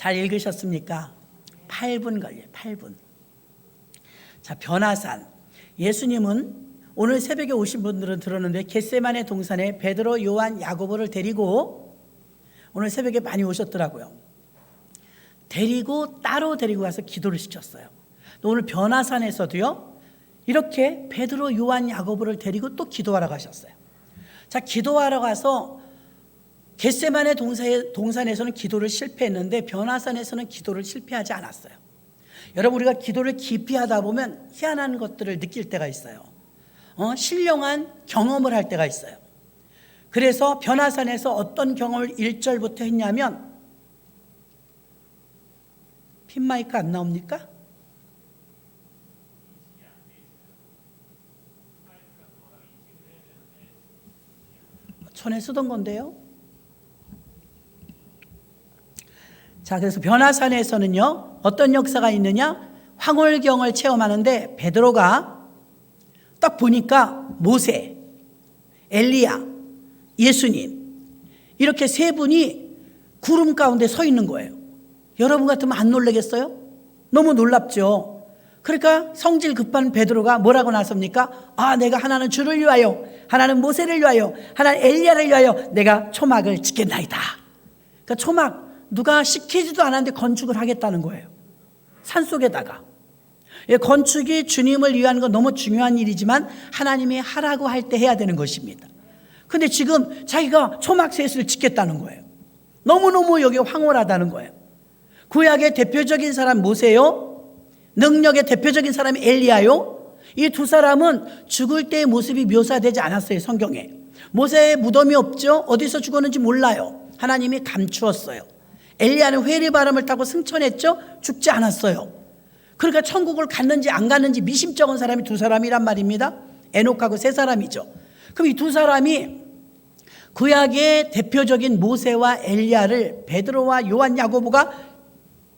잘 읽으셨습니까? 8분 걸려요. 8분. 자, 변화산. 예수님은 오늘 새벽에 오신 분들은 들었는데 겟세마네 동산에 베드로, 요한, 야고보를 데리고 오늘 새벽에 많이 오셨더라고요. 따로 데리고 가서 기도를 시켰어요. 또 오늘 변화산에서도요, 이렇게 베드로, 요한, 야고보를 데리고 또 기도하러 가셨어요. 자, 기도하러 가서 겟세마네 동산에서는 기도를 실패했는데 변화산에서는 기도를 실패하지 않았어요. 여러분, 우리가 기도를 깊이 하다 보면 희한한 것들을 느낄 때가 있어요. 신령한 경험을 할 때가 있어요. 그래서 변화산에서 어떤 경험을 1절부터 했냐면, 핀 마이크 안 나옵니까? 전에 쓰던 건데요. 자, 그래서 변화산에서는요, 어떤 역사가 있느냐? 황홀경을 체험하는데 베드로가 딱 보니까 모세, 엘리야, 예수님 이렇게 세 분이 구름 가운데 서 있는 거예요. 여러분 같으면 안 놀라겠어요? 너무 놀랍죠. 그러니까 성질 급한 베드로가 뭐라고 나섭니까? 내가 하나는 주를 위하여, 하나는 모세를 위하여, 하나는 엘리야를 위하여 내가 초막을 짓겠나이다. 그러니까 초막 누가 시키지도 않았는데 건축을 하겠다는 거예요. 산속에다가. 건축이 주님을 위한 건 너무 중요한 일이지만 하나님이 하라고 할 때 해야 되는 것입니다. 근데 지금 자기가 초막셋을 짓겠다는 거예요. 너무너무 여기 황홀하다는 거예요. 구약의 대표적인 사람 모세요, 능력의 대표적인 사람이 엘리야요. 이 두 사람은 죽을 때의 모습이 묘사되지 않았어요, 성경에. 모세의 무덤이 없죠. 어디서 죽었는지 몰라요. 하나님이 감추었어요. 엘리야는 회리바람을 타고 승천했죠. 죽지 않았어요. 그러니까 천국을 갔는지 안 갔는지 미심쩍은 사람이 두 사람이란 말입니다. 에녹하고 세 사람이죠. 그럼 이 두 사람이 구약의 대표적인 모세와 엘리야를 베드로와 요한, 야고보가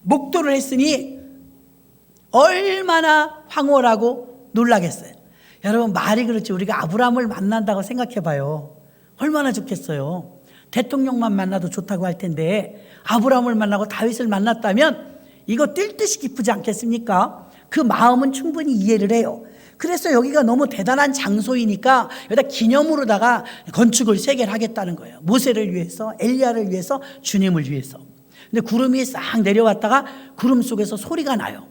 목도를 했으니 얼마나 황홀하고 놀라겠어요. 여러분, 말이 그렇지 우리가 아브라함을 만난다고 생각해 봐요. 얼마나 좋겠어요. 대통령만 만나도 좋다고 할 텐데 아브라함을 만나고 다윗을 만났다면 이거 뛸 듯이 기쁘지 않겠습니까? 그 마음은 충분히 이해를 해요. 그래서 여기가 너무 대단한 장소이니까 여기다 기념으로다가 건축을 3개를 하겠다는 거예요. 모세를 위해서, 엘리야를 위해서, 주님을 위해서. 근데 구름이 싹 내려왔다가 구름 속에서 소리가 나요.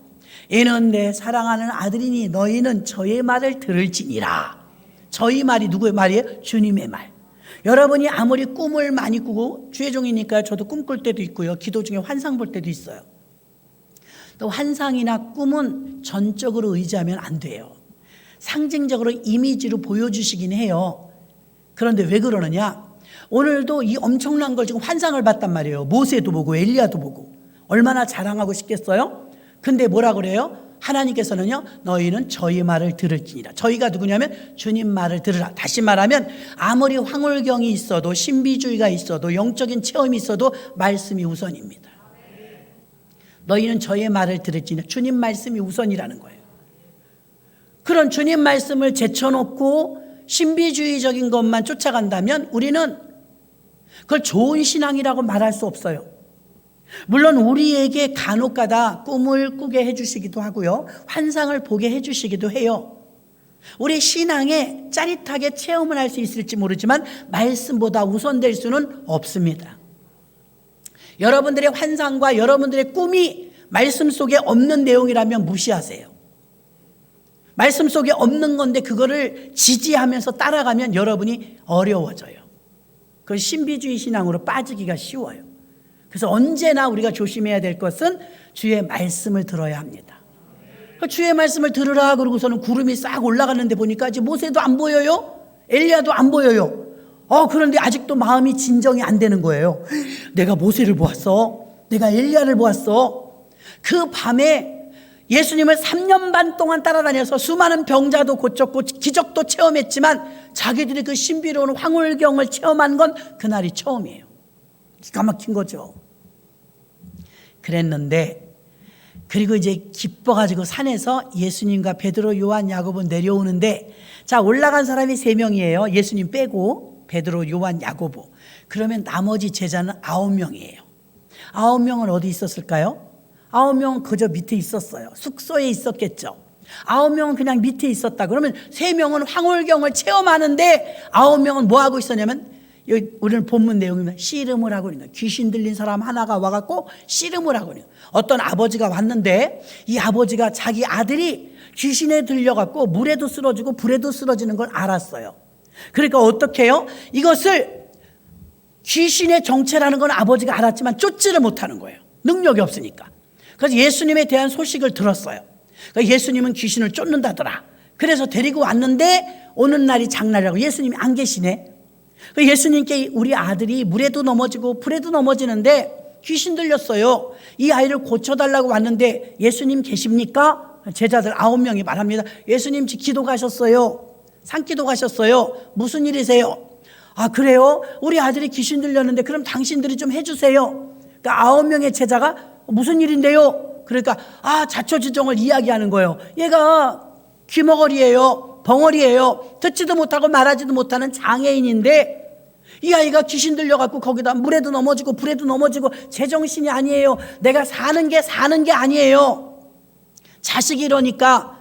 이는 내 사랑하는 아들이니 너희는 저의 말을 들을지니라. 저희 말이 누구의 말이에요? 주님의 말. 여러분이 아무리 꿈을 많이 꾸고, 주의 종이니까 저도 꿈 꿀 때도 있고요. 기도 중에 환상 볼 때도 있어요. 또 환상이나 꿈은 전적으로 의지하면 안 돼요. 상징적으로 이미지로 보여주시긴 해요. 그런데 왜 그러느냐? 오늘도 이 엄청난 걸 지금 환상을 봤단 말이에요. 모세도 보고 엘리야도 보고. 얼마나 자랑하고 싶겠어요? 근데 뭐라 그래요? 하나님께서는요, 너희는 저희 말을 들을지니라. 저희가 누구냐면 주님 말을 들으라. 다시 말하면 아무리 황홀경이 있어도, 신비주의가 있어도, 영적인 체험이 있어도 말씀이 우선입니다. 너희는 저의 말을 들을지니라. 주님 말씀이 우선이라는 거예요. 그런 주님 말씀을 제쳐놓고 신비주의적인 것만 쫓아간다면 우리는 그걸 좋은 신앙이라고 말할 수 없어요. 물론 우리에게 간혹가다 꿈을 꾸게 해주시기도 하고요, 환상을 보게 해주시기도 해요. 우리 신앙에 짜릿하게 체험을 할 수 있을지 모르지만 말씀보다 우선될 수는 없습니다. 여러분들의 환상과 여러분들의 꿈이 말씀 속에 없는 내용이라면 무시하세요. 말씀 속에 없는 건데 그거를 지지하면서 따라가면 여러분이 어려워져요. 그 신비주의 신앙으로 빠지기가 쉬워요. 그래서 언제나 우리가 조심해야 될 것은 주의 말씀을 들어야 합니다. 주의 말씀을 들으라 그러고서는 구름이 싹 올라가는데 보니까 이제 모세도 안 보여요. 엘리야도 안 보여요. 그런데 아직도 마음이 진정이 안 되는 거예요. 내가 모세를 보았어. 내가 엘리야를 보았어. 그 밤에 예수님을 3년 반 동안 따라다녀서 수많은 병자도 고쳤고 기적도 체험했지만 자기들이 그 신비로운 황홀경을 체험한 건 그날이 처음이에요. 기가 막힌 거죠. 그랬는데, 그리고 이제 기뻐가지고 산에서 예수님과 베드로, 요한, 야고보 내려오는데, 자, 올라간 사람이 3명이에요. 예수님 빼고 베드로, 요한, 야고보. 그러면 나머지 제자는 9명이에요. 9명은 어디 있었을까요? 9명은 그저 밑에 있었어요. 숙소에 있었겠죠. 9명은 그냥 밑에 있었다. 그러면 3명은 황홀경을 체험하는데 9명은 뭐 하고 있었냐면, 여기 우리는 본문 내용이면 씨름을 하고 있는 거예요. 귀신 들린 사람 하나가 와갖고 씨름을 하고 있는 거예요. 어떤 아버지가 왔는데 이 아버지가 자기 아들이 귀신에 들려갖고 물에도 쓰러지고 불에도 쓰러지는 걸 알았어요. 그러니까 어떻게 해요? 이것을 귀신의 정체라는 건 아버지가 알았지만 쫓지를 못하는 거예요. 능력이 없으니까. 그래서 예수님에 대한 소식을 들었어요. 그러니까 예수님은 귀신을 쫓는다더라. 그래서 데리고 왔는데 오는 날이 장날이라고. 예수님이 안 계시네. 예수님께 우리 아들이 물에도 넘어지고 불에도 넘어지는데 귀신 들렸어요. 이 아이를 고쳐달라고 왔는데 예수님 계십니까? 제자들 9명이 말합니다. 예수님 기도 가셨어요. 산기도 가셨어요. 무슨 일이세요? 아, 그래요? 우리 아들이 귀신 들렸는데 그럼 당신들이 좀 해주세요. 그러니까 9명의 제자가 무슨 일인데요? 그러니까 자초지종을 이야기하는 거예요. 얘가 귀머거리예요. 벙어리예요. 듣지도 못하고 말하지도 못하는 장애인인데 이 아이가 귀신 들려갖고 거기다 물에도 넘어지고 불에도 넘어지고 제정신이 아니에요. 내가 사는 게 아니에요. 자식이 이러니까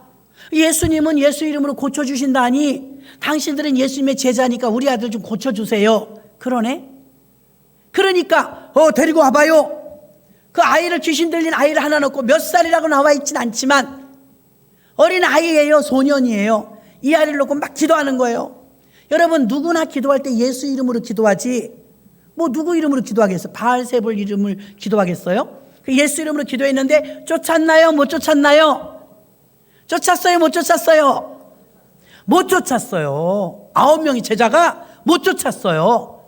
예수님은 예수 이름으로 고쳐주신다니 당신들은 예수님의 제자니까 우리 아들 좀 고쳐주세요. 그러네. 그러니까 데리고 와봐요. 그 아이를, 귀신 들린 아이를 하나 놓고 몇 살이라고 나와 있진 않지만 어린 아이예요. 소년이에요. 이 아이를 놓고 막 기도하는 거예요. 여러분, 누구나 기도할 때 예수 이름으로 기도하지 뭐 누구 이름으로 기도하겠어요? 바알세불 이름을 기도하겠어요? 그 예수 이름으로 기도했는데 쫓았나요? 못 쫓았나요? 쫓았어요? 못 쫓았어요? 못 쫓았어요. 9명의 제자가 못 쫓았어요.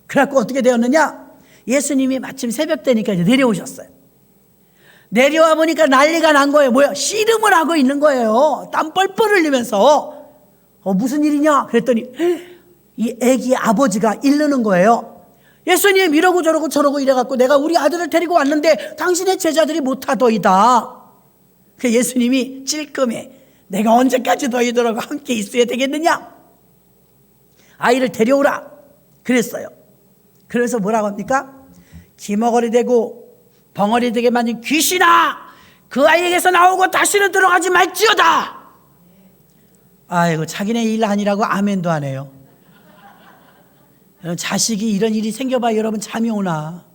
그래갖고 어떻게 되었느냐? 예수님이 마침 새벽 되니까 이제 내려오셨어요. 내려와 보니까 난리가 난 거예요. 뭐야? 씨름을 하고 있는 거예요. 땀 뻘뻘 흘리면서. 무슨 일이냐? 그랬더니 이 애기 아버지가 이르는 거예요. 예수님 이러고 저러고 이래갖고 내가 우리 아들을 데리고 왔는데 당신의 제자들이 못하더이다. 그 예수님이 찔끔해. 내가 언제까지 너희들하고 함께 있어야 되겠느냐? 아이를 데려오라 그랬어요. 그래서 뭐라고 합니까? 기머거리 되고 벙어리 되게 만든 귀신아, 그 아이에게서 나오고 다시는 들어가지 말지어다. 아이고, 자기네 일 아니라고 아멘도 안 해요. 자식이 이런 일이 생겨봐 여러분 잠이 오나?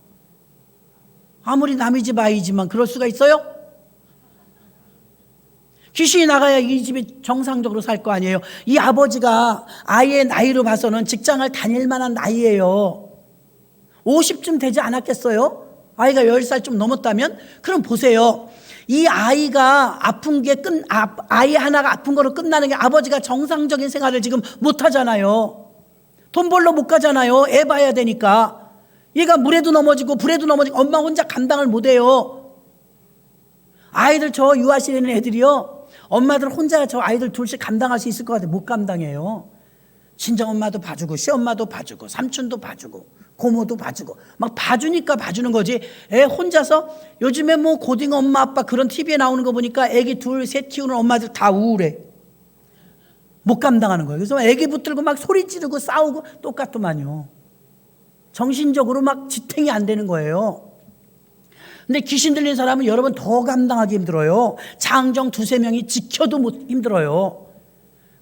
아무리 남의 집 아이지만 그럴 수가 있어요? 귀신이 나가야 이 집이 정상적으로 살 거 아니에요. 이 아버지가 아이의 나이로 봐서는 직장을 다닐 만한 나이예요. 50쯤 되지 않았겠어요? 아이가 10살 좀 넘었다면? 그럼 보세요. 이 아이가 아픈 게 아이 하나가 아픈 거로 끝나는 게 아버지가 정상적인 생활을 지금 못 하잖아요. 돈 벌러 못 가잖아요. 애 봐야 되니까. 얘가 물에도 넘어지고 불에도 넘어지고 엄마 혼자 감당을 못 해요. 아이들 저 유아실에 있는 애들이요. 엄마들 혼자 저 아이들 둘씩 감당할 수 있을 것 같아요. 못 감당해요. 친정엄마도 봐주고 시엄마도 봐주고 삼촌도 봐주고 고모도 봐주고 막 봐주니까 봐주는 거지. 애 혼자서 요즘에 뭐 고딩 엄마 아빠 그런 TV에 나오는 거 보니까 애기 둘 셋 키우는 엄마들 다 우울해. 못 감당하는 거예요. 그래서 애기 붙들고 막 소리 지르고 싸우고 똑같더만요. 정신적으로 막 지탱이 안 되는 거예요. 근데 귀신 들린 사람은 여러분 더 감당하기 힘들어요. 장정 2-3명이 지켜도 힘들어요.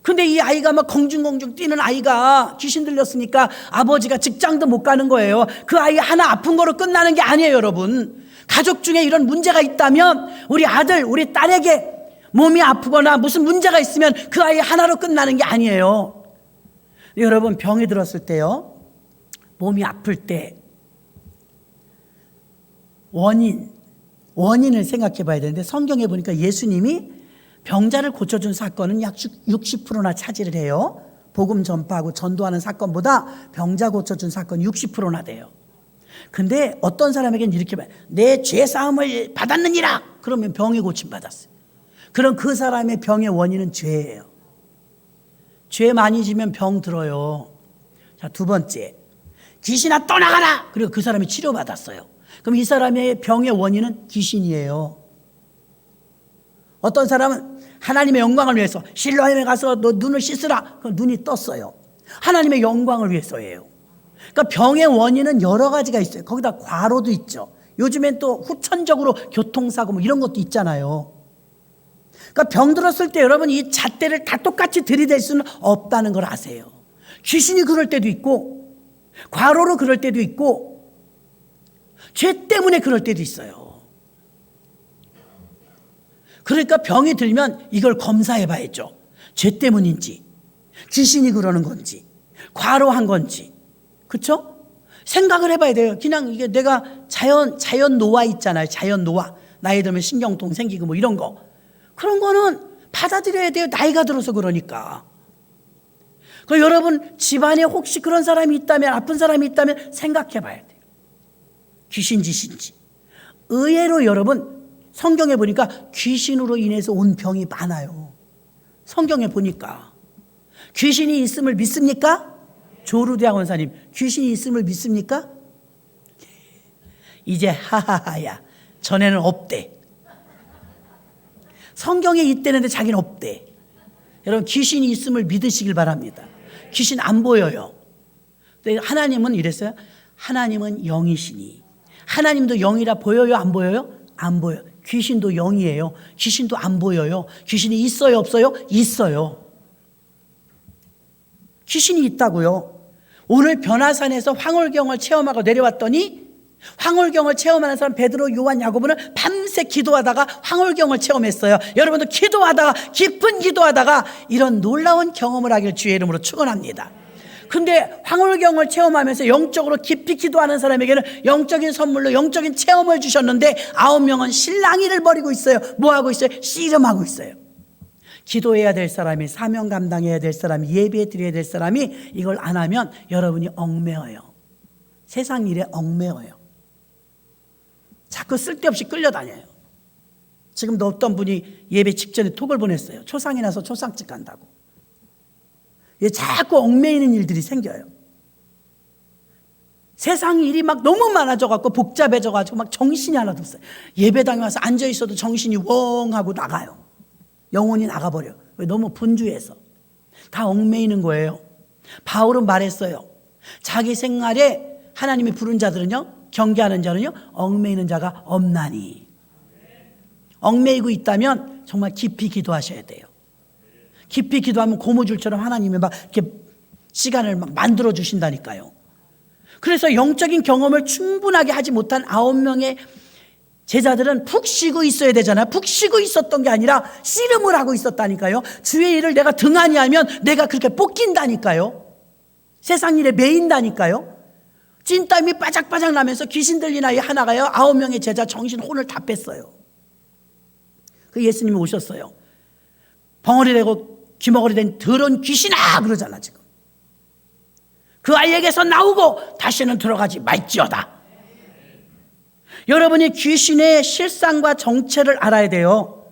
근데 이 아이가 막 공중공중 뛰는 아이가 귀신 들렸으니까 아버지가 직장도 못 가는 거예요. 그 아이 하나 아픈 거로 끝나는 게 아니에요, 여러분. 가족 중에 이런 문제가 있다면 우리 아들, 우리 딸에게 몸이 아프거나 무슨 문제가 있으면 그 아이 하나로 끝나는 게 아니에요. 여러분, 병이 들었을 때요, 몸이 아플 때 원인을 생각해 봐야 되는데 성경에 보니까 예수님이 병자를 고쳐준 사건은 약 60%나 차지를 해요. 복음 전파하고 전도하는 사건보다 병자 고쳐준 사건 60%나 돼요. 근데 어떤 사람에게는 이렇게 봐요. 내 죄 사함을 받았느니라. 그러면 병이 고침받았어요. 그럼 그 사람의 병의 원인은 죄예요. 죄 많이 지면 병 들어요. 자, 2번째, 귀신아 떠나가라. 그리고 그 사람이 치료받았어요. 그럼 이 사람의 병의 원인은 귀신이에요. 어떤 사람은 하나님의 영광을 위해서 실로암에 가서 너 눈을 씻으라. 그럼 눈이 떴어요. 하나님의 영광을 위해서예요. 그러니까 병의 원인은 여러 가지가 있어요. 거기다 과로도 있죠. 요즘엔 또 후천적으로 교통사고 뭐 이런 것도 있잖아요. 그러니까 병들었을 때 여러분 이 잣대를 다 똑같이 들이댈 수는 없다는 걸 아세요. 귀신이 그럴 때도 있고 과로로 그럴 때도 있고 죄 때문에 그럴 때도 있어요. 그러니까 병이 들면 이걸 검사해 봐야죠. 죄 때문인지 귀신이 그러는 건지 과로한 건지, 그렇죠? 생각을 해봐야 돼요. 그냥 이게 내가 자연 노화 있잖아요. 자연 노화. 나이 들면 신경통 생기고 뭐 이런 거. 그런 거는 받아들여야 돼요. 나이가 들어서 그러니까. 그 여러분 집안에 혹시 그런 사람이 있다면, 아픈 사람이 있다면 생각해 봐야 돼요. 귀신 짓인지. 의외로 여러분 성경에 보니까 귀신으로 인해서 온 병이 많아요. 성경에 보니까. 귀신이 있음을 믿습니까? 조루대학 원사님, 귀신이 있음을 믿습니까? 이제 하하하야. 전에는 없대. 성경에 있대는데 자기는 없대. 여러분 귀신이 있음을 믿으시길 바랍니다. 귀신 안 보여요. 근데 하나님은 이랬어요. 하나님은 영이시니. 하나님도 영이라 보여요? 안 보여요? 안 보여요. 귀신도 영이에요. 귀신도 안 보여요. 귀신이 있어요? 없어요? 있어요. 귀신이 있다고요. 오늘 변화산에서 황홀경을 체험하고 내려왔더니 황홀경을 체험하는 사람 베드로, 요한, 야고보는 밤새 기도하다가 황홀경을 체험했어요. 여러분도 기도하다가 깊은 기도하다가 이런 놀라운 경험을 하길 주의 이름으로 축원합니다. 근데 황홀경을 체험하면서 영적으로 깊이 기도하는 사람에게는 영적인 선물로 영적인 체험을 주셨는데 9명은 실랑이를 벌이고 있어요. 뭐 하고 있어요? 씨름하고 있어요. 기도해야 될 사람이, 사명 감당해야 될 사람이, 예배 드려야 될 사람이 이걸 안 하면 여러분이 얽매어요. 세상 일에 얽매어요. 자꾸 쓸데없이 끌려다녀요. 지금도 어떤 분이 예배 직전에 톡을 보냈어요. 초상이 나서 초상집 간다고. 자꾸 얽매이는 일들이 생겨요. 세상 일이 막 너무 많아져갖고 복잡해져가지고 막 정신이 하나도 없어요. 예배당에 와서 앉아있어도 정신이 웡 하고 나가요. 영혼이 나가버려. 왜? 너무 분주해서. 다 얽매이는 거예요. 바울은 말했어요. 자기 생활에 하나님이 부른 자들은요, 경계하는 자는요, 얽매이는 자가 없나니. 얽매이고 있다면 정말 깊이 기도하셔야 돼요. 깊이 기도하면 고무줄처럼 하나님이 막 이렇게 시간을 막 만들어 주신다니까요. 그래서 영적인 경험을 충분하게 하지 못한 9명의 제자들은 푹 쉬고 있어야 되잖아요. 푹 쉬고 있었던 게 아니라 씨름을 하고 있었다니까요. 주의 일을 내가 등한히 하면 내가 그렇게 뽑힌다니까요. 세상 일에 매인다니까요. 찐땀이 바짝바짝 나면서 귀신 들린 아이 하나가요 9명의 제자 정신 혼을 다 뺐어요. 그 예수님이 오셨어요. 벙어리 되고 귀머거리 된 더러운 귀신아 그러잖아 지금. 그 아이에게서 나오고 다시는 들어가지 말지어다. 여러분이 귀신의 실상과 정체를 알아야 돼요.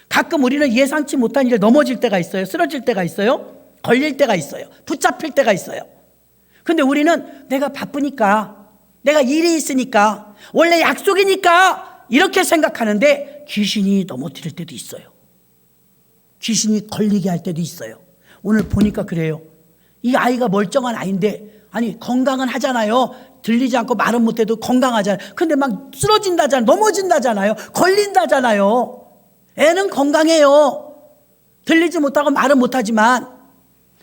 가끔 우리는 예상치 못한 일에 넘어질 때가 있어요. 쓰러질 때가 있어요. 걸릴 때가 있어요. 붙잡힐 때가 있어요. 근데 우리는 내가 바쁘니까, 내가 일이 있으니까, 원래 약속이니까 이렇게 생각하는데 귀신이 넘어뜨릴 때도 있어요. 귀신이 걸리게 할 때도 있어요. 오늘 보니까 그래요. 이 아이가 멀쩡한 아이인데, 아니 건강은 하잖아요. 들리지 않고 말은 못해도 건강하잖아요. 근데 막 쓰러진다잖아요. 넘어진다잖아요. 걸린다잖아요. 애는 건강해요. 들리지 못하고 말은 못하지만,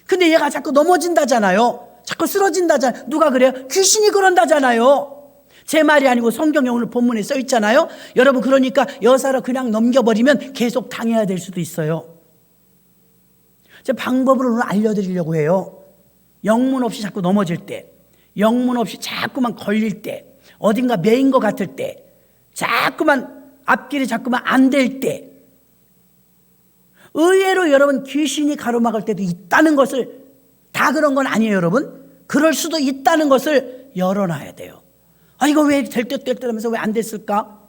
근데 얘가 자꾸 넘어진다잖아요. 자꾸 쓰러진다잖아요. 누가 그래요? 귀신이 그런다잖아요. 제 말이 아니고 성경에 오늘 본문에 써 있잖아요. 여러분 그러니까 여사로 그냥 넘겨버리면 계속 당해야 될 수도 있어요. 제 방법을 오늘 알려드리려고 해요. 영문 없이 자꾸 넘어질 때, 영문 없이 자꾸만 걸릴 때, 어딘가 매인 것 같을 때, 자꾸만 앞길이 자꾸만 안 될 때, 의외로 여러분 귀신이 가로막을 때도 있다는 것을, 다 그런 건 아니에요 여러분. 그럴 수도 있다는 것을 열어놔야 돼요. 아 이거 왜 될 듯 될 듯 하면서 왜 안 됐을까?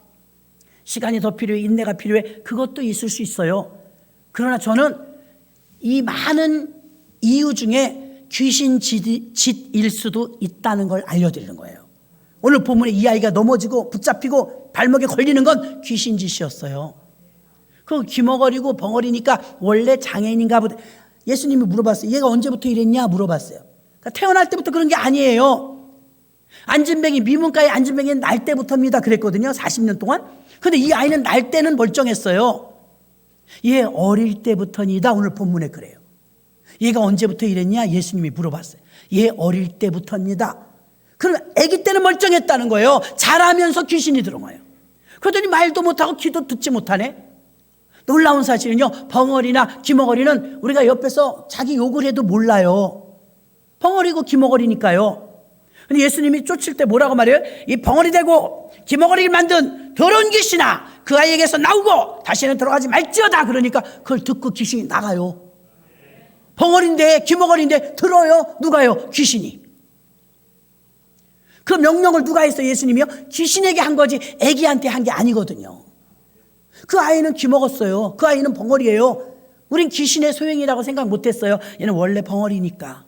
시간이 더 필요해, 인내가 필요해. 그것도 있을 수 있어요. 그러나 저는 이 많은 이유 중에 귀신 짓일 수도 있다는 걸 알려드리는 거예요. 오늘 본문에 이 아이가 넘어지고 붙잡히고 발목에 걸리는 건 귀신 짓이었어요. 그 귀머거리고 벙어리니까 원래 장애인인가 보다. 예수님이 물어봤어요. 얘가 언제부터 이랬냐 물어봤어요. 그러니까 태어날 때부터 그런 게 아니에요. 안진뱅이, 미문가의 안진뱅이는 날 때부터입니다 그랬거든요. 40년 동안. 근데 이 아이는 날 때는 멀쩡했어요. 얘 어릴 때부터니다. 오늘 본문에 그래요. 얘가 언제부터 이랬냐? 예수님이 물어봤어요. 얘 어릴 때부터입니다. 그러면 아기 때는 멀쩡했다는 거예요. 자라면서 귀신이 들어와요. 그러더니 말도 못하고 귀도 듣지 못하네. 놀라운 사실은요, 벙어리나 귀머거리는 우리가 옆에서 자기 욕을 해도 몰라요. 벙어리고 귀머거리니까요. 근데 예수님이 쫓을 때 뭐라고 말해요? 이 벙어리 되고 귀머거리를 만든 더러운 귀신아, 그 아이에게서 나오고 다시는 들어가지 말지어다. 그러니까 그걸 듣고 귀신이 나가요. 벙어리인데 귀머거리인데 들어요. 누가요? 귀신이. 그 명령을 누가 했어요? 예수님이요? 귀신에게 한 거지 애기한테 한 게 아니거든요. 그 아이는 귀먹었어요. 그 아이는 벙어리예요. 우린 귀신의 소행이라고 생각 못했어요. 얘는 원래 벙어리니까,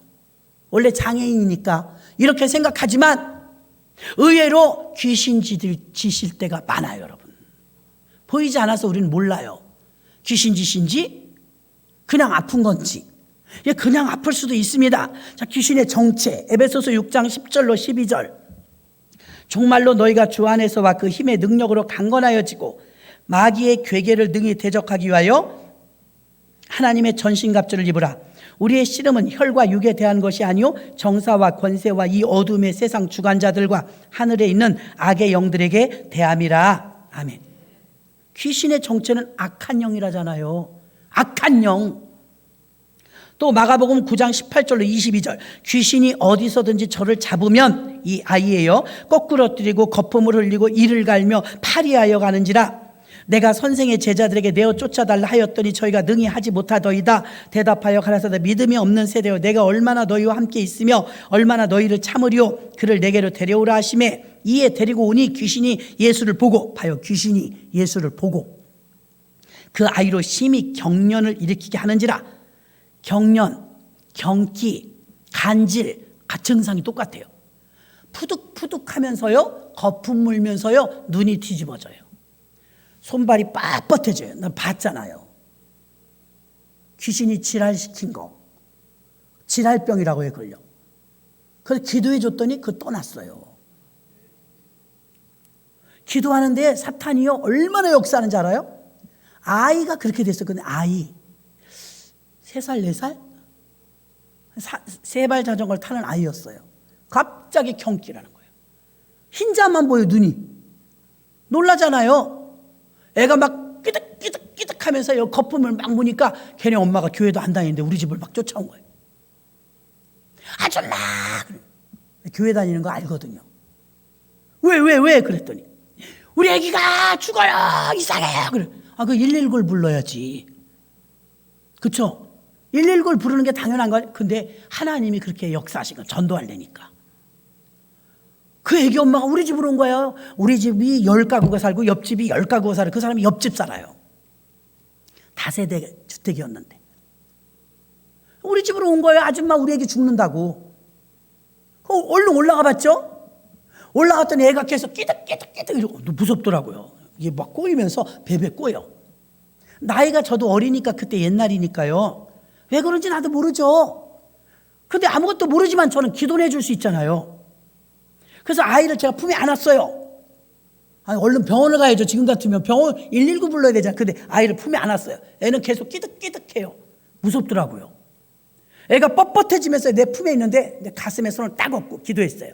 원래 장애인이니까 이렇게 생각하지만 의외로 귀신 지실 때가 많아요. 여러분, 보이지 않아서 우리는 몰라요. 귀신 지신지 그냥 아픈 건지. 그냥 아플 수도 있습니다. 자, 귀신의 정체, 에베소서 6장 10절로 12절. 정말로 너희가 주 안에서와 그 힘의 능력으로 강건하여지고 마귀의 괴계를 능히 대적하기 위하여 하나님의 전신갑주를 입으라. 우리의 씨름은 혈과 육에 대한 것이 아니요 정사와 권세와 이 어둠의 세상 주관자들과 하늘에 있는 악의 영들에게 대함이라. 아멘. 귀신의 정체는 악한 영이라잖아요. 악한 영. 또 마가복음 9장 18절로 22절. 귀신이 어디서든지 저를 잡으면, 이 아이예요, 거꾸러뜨리고 거품을 흘리고 이를 갈며 파리하여 가는지라. 내가 선생의 제자들에게 내어 쫓아달라 하였더니 저희가 능히 하지 못하더이다. 대답하여 가라사대 믿음이 없는 세대여, 내가 얼마나 너희와 함께 있으며 얼마나 너희를 참으리요. 그를 내게로 데려오라 하시매 이에 데리고 오니 귀신이 예수를 보고, 봐요, 귀신이 예수를 보고 그 아이로 심히 경련을 일으키게 하는지라. 경련, 경기, 간질, 증상이 똑같아요. 푸득푸득하면서요, 거품 물면서요, 눈이 뒤집어져요. 손발이 빳빳해져요. 난 봤잖아요. 귀신이 지랄시킨 거, 지랄병이라고 해 걸려. 그래서 기도해 줬더니 그 떠났어요. 기도하는데 사탄이요 얼마나 역사하는지 알아요? 아이가 그렇게 됐어요. 근데 아이 3살, 4살? 3발 자전거를 타는 아이였어요. 갑자기 경기라는 거예요. 흰자만 보여, 눈이. 놀라잖아요. 애가 막 끼득끼득 하면서 거품을 막 무니까 걔네 엄마가 교회도 안 다니는데 우리 집을 막 쫓아온 거예요. 아줌마! 교회 다니는 거 알거든요. 왜? 그랬더니 우리 애기가 죽어요. 이상해요. 그래. 그 119를 불러야지. 그쵸? 119를 부르는 게 당연한 거예요. 근데 하나님이 그렇게 역사하신 거, 전도하려니까. 그 애기 엄마가 우리 집으로 온 거예요. 우리 집이 10가구가 살고 옆집이 10가구가 살아요. 그 사람이 옆집 살아요. 다세대 주택이었는데. 우리 집으로 온 거예요. 아줌마 우리 애기 죽는다고. 얼른 올라가 봤죠? 올라갔더니 애가 계속 끼득끼득 이러고 무섭더라고요. 이게 막 꼬이면서 베베 꼬여. 나이가 저도 어리니까 그때 옛날이니까요. 왜 그런지 나도 모르죠. 근데 아무것도 모르지만 저는 기도를 해줄 수 있잖아요. 그래서 아이를 제가 품에 안았어요. 얼른 병원을 가야죠. 지금 같으면 병원 119 불러야 되잖아요. 근데 아이를 품에 안았어요. 애는 계속 끼득끼득해요. 무섭더라고요. 애가 뻣뻣해지면서 내 품에 있는데 내 가슴에 손을 딱 얹고 기도했어요.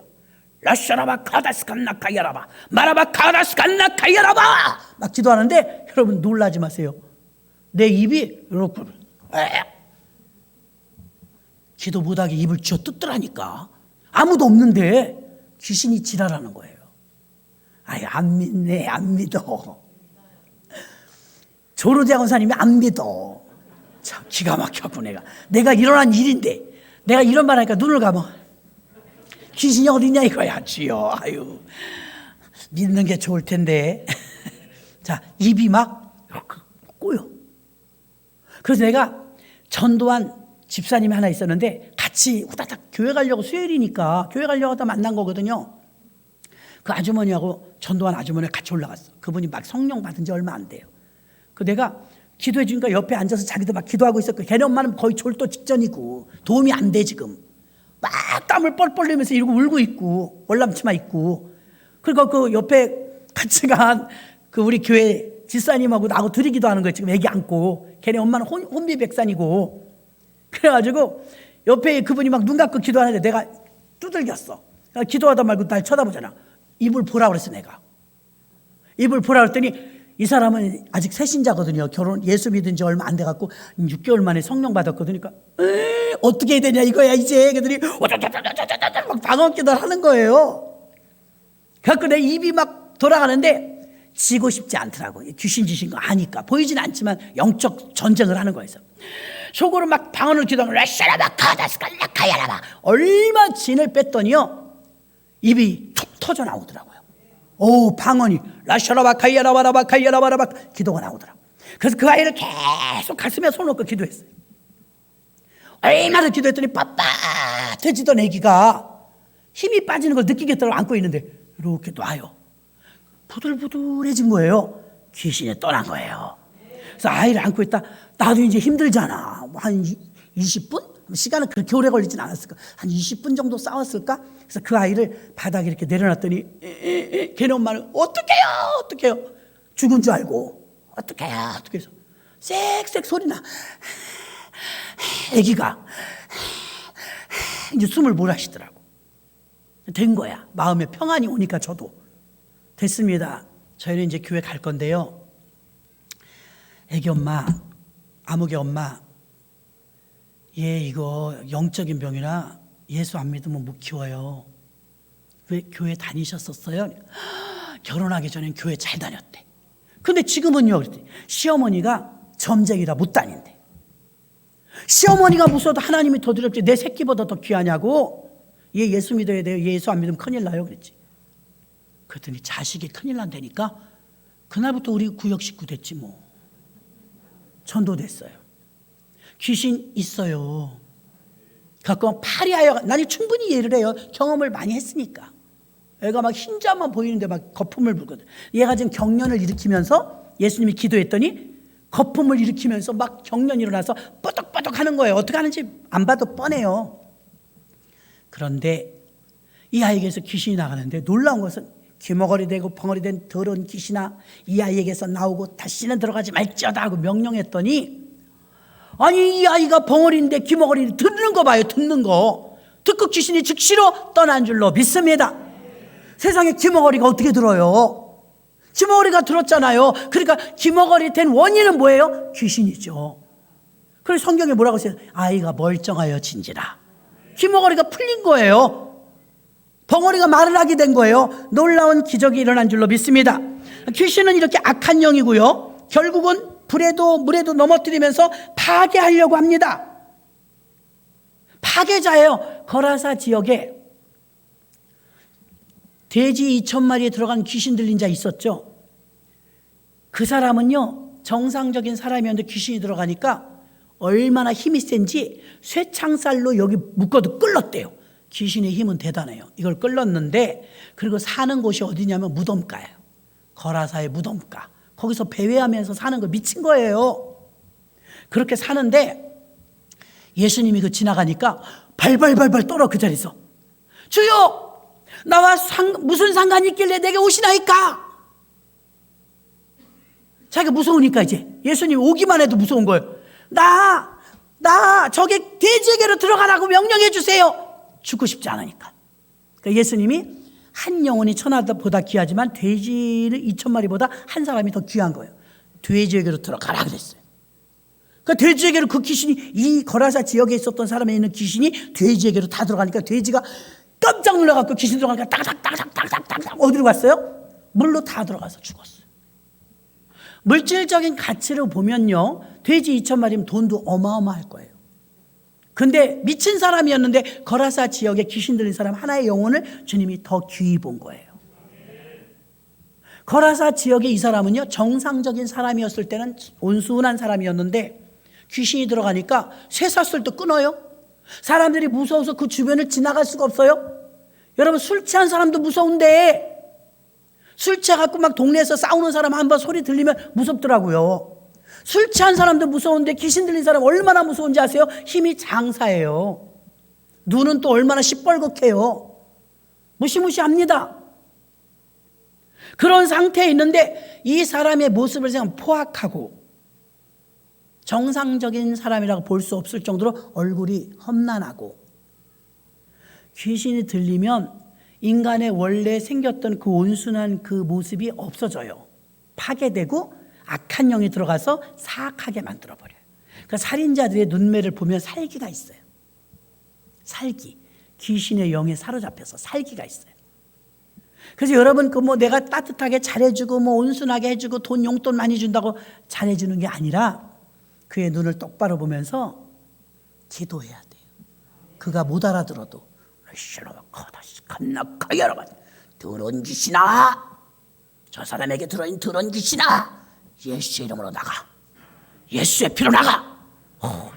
라샤라바 카다스칸나카야라바 마라바 카다스칸나카야라바 막 기도하는데 여러분 놀라지 마세요. 내 입이 이렇게 기도 못하게 입을 쥐어 뜯더라니까. 아무도 없는데 귀신이 지랄하는 거예요. 안 믿네, 안 믿어. 조르대 권사님이 안 믿어. 참 기가 막혔고 내가 일어난 일인데 내가 이런 말 하니까 눈을 감아. 귀신이 어디냐 이거야. 주여, 아유 믿는 게 좋을 텐데. 자, 입이 막 꼬여. 그래서 내가 전도한 집사님이 하나 있었는데 같이 후다닥 교회 가려고, 수요일이니까 교회 가려고 하다 만난 거거든요. 그 아주머니하고 전도한 아주머니 같이 올라갔어. 그분이 막 성령 받은 지 얼마 안 돼요. 그 내가 기도해 주니까 옆에 앉아서 자기도 막 기도하고 있었고, 걔네 엄마는 거의 졸도 직전이고 도움이 안 돼 지금. 막 땀을 뻘뻘 흘리면서 이러고 울고 있고 월남치마 입고, 그리고 그 옆에 같이 간 그 우리 교회 집사님하고 나하고 드리기도 하는 거예요. 지금 애기 안고. 걔네 엄마는 혼비백산이고. 그래가지고 옆에 그분이 막 눈 감고 기도하는데 내가 두들겼어. 기도하다 말고 날 쳐다보잖아. 입을 보라 그랬어. 내가 입을 보라 그랬더니 이 사람은 아직 새신자거든요. 예수 믿은 지 얼마 안 돼갖고 6개월 만에 성령 받았거든요. 그러니까 어떻게 해야 되냐 이거야 이제. 그랬더니 막 방언기도를 하는 거예요. 그래갖고 내 입이 막 돌아가는데 지고 싶지 않더라고. 귀신 지신 거 아니까. 보이진 않지만 영적 전쟁을 하는 거였어. 속으로 막 방언을 기도하면 얼마 진을 뺐더니요 입이 툭 터져 나오더라고요. 오, 방언이 라샤라바카이야라바라바카이야라바라바 기도가 나오더라고요. 그래서 그 아이를 계속 가슴에 손 얹고 기도했어요. 얼마나 기도했더니 빳빳해지던 애기가 힘이 빠지는 걸 느끼겠다고 안고 있는데 이렇게 놔요. 부들부들해진 거예요. 귀신이 떠난 거예요. 그래서 아이를 안고 있다. 나도 이제 힘들잖아. 한 20분? 시간은 그렇게 오래 걸리진 않았을까. 한 20분 정도 싸웠을까. 그래서 그 아이를 바닥에 이렇게 내려놨더니 걔네 엄마는 어떡해요 죽은 줄 알고 어떡해요 해서 쌕쌕 소리나. 애기가 이제 숨을 몰아쉬더라고. 된 거야. 마음에 평안이 오니까 저도 됐습니다. 저희는 이제 교회 갈 건데요. 애기 엄마, 아무개 엄마, 얘 이거 영적인 병이라 예수 안 믿으면 못 키워요. 왜 교회 다니셨었어요? 결혼하기 전엔 교회 잘 다녔대. 근데 지금은요, 그랬더니 시어머니가 점쟁이라 못 다닌대. 시어머니가 무서워도 하나님이 더 두렵지 내 새끼보다 더 귀하냐고. 얘 예수 믿어야 돼요. 예수 안 믿으면 큰일 나요. 그랬지. 그랬더니 자식이 큰일 난다니까 그날부터 우리 구역 식구 됐지 뭐. 전도됐어요. 귀신 있어요. 가끔 파리하여, 나는 충분히 이해를 해요. 경험을 많이 했으니까. 애가 막 흰자만 보이는데 막 거품을 불거든. 얘가 지금 경련을 일으키면서 예수님이 기도했더니 거품을 일으키면서 막 경련이 일어나서 뻐덕뻐덕 하는 거예요. 어떻게 하는지 안 봐도 뻔해요. 그런데 이 아이에게서 귀신이 나가는데 놀라운 것은 귀머거리 되고 벙어리 된 더러운 귀신아 이 아이에게서 나오고 다시는 들어가지 말지어다 하고 명령했더니, 아니 이 아이가 벙어리인데 귀머거리 듣는 거 봐요. 듣는 거 듣고 귀신이 즉시로 떠난 줄로 믿습니다. 세상에 귀머거리가 어떻게 들어요? 귀머거리가 들었잖아요. 그러니까 귀머거리 된 원인은 뭐예요? 귀신이죠. 그래서 성경에 뭐라고 써요? 아이가 멀쩡하여 진지라. 귀머거리가 풀린 거예요. 벙어리가 말을 하게 된 거예요. 놀라운 기적이 일어난 줄로 믿습니다. 귀신은 이렇게 악한 영이고요. 결국은 불에도 물에도 넘어뜨리면서 파괴하려고 합니다. 파괴자예요. 거라사 지역에 돼지 2,000마리에 들어간 귀신 들린 자 있었죠. 그 사람은요 정상적인 사람이었는데 귀신이 들어가니까 얼마나 힘이 센지 쇠창살로 여기 묶어도 끌었대요. 귀신의 힘은 대단해요. 이걸 끌었는데, 그리고 사는 곳이 어디냐면 무덤가예요. 거라사의 무덤가. 거기서 배회하면서 사는 거 미친 거예요. 그렇게 사는데 예수님이 그 지나가니까 발발발발 떨어 그 자리에서 주여 나와 무슨 상관이 있길래 내게 오시나이까. 자기가 무서우니까 이제 예수님 오기만 해도 무서운 거예요. 나 저기 돼지에게로 들어가라고 명령해 주세요. 죽고 싶지 않으니까. 그러니까 예수님이 한 영혼이 천하보다 귀하지만 돼지를 2,000마리보다 한 사람이 더 귀한 거예요. 돼지에게로 들어가라 그랬어요. 그러니까 돼지에게로 그 귀신이, 이 거라사 지역에 있었던 사람에 있는 귀신이 돼지에게로 다 들어가니까 돼지가 깜짝 놀라갖고 귀신 들어가니까 따닥따닥따닥따닥 어디로 갔어요? 물로 다 들어가서 죽었어요. 물질적인 가치를 보면요 돼지 2,000마리면 돈도 어마어마할 거예요. 근데 미친 사람이었는데 거라사 지역에 귀신 들린 사람 하나의 영혼을 주님이 더 귀히 본 거예요. 거라사 지역의 이 사람은요 정상적인 사람이었을 때는 온순한 사람이었는데 귀신이 들어가니까 쇠사슬도 끊어요. 사람들이 무서워서 그 주변을 지나갈 수가 없어요. 여러분 술 취한 사람도 무서운데 술 취해갖고 막 동네에서 싸우는 사람 한번 소리 들리면 무섭더라고요. 술 취한 사람도 무서운데 귀신 들린 사람 얼마나 무서운지 아세요? 힘이 장사예요. 눈은 또 얼마나 시뻘겋게요. 무시무시합니다. 그런 상태에 있는데 이 사람의 모습을 생각하면 포악하고 정상적인 사람이라고 볼 수 없을 정도로 얼굴이 험난하고, 귀신이 들리면 인간의 원래 생겼던 그 온순한 그 모습이 없어져요. 파괴되고 악한 영이 들어가서 사악하게 만들어버려요. 그러니까 살인자들의 눈매를 보면 살기가 있어요. 살기. 귀신의 영에 사로잡혀서 살기가 있어요. 그래서 여러분 내가 따뜻하게 잘해주고 온순하게 해주고 용돈 많이 준다고 잘해주는 게 아니라 그의 눈을 똑바로 보면서 기도해야 돼요. 그가 못 알아들어도 더러운 귀신아, 저 사람에게 들어있는 더러운 귀신아, 예수의 이름으로 나가, 예수의 피로 나가.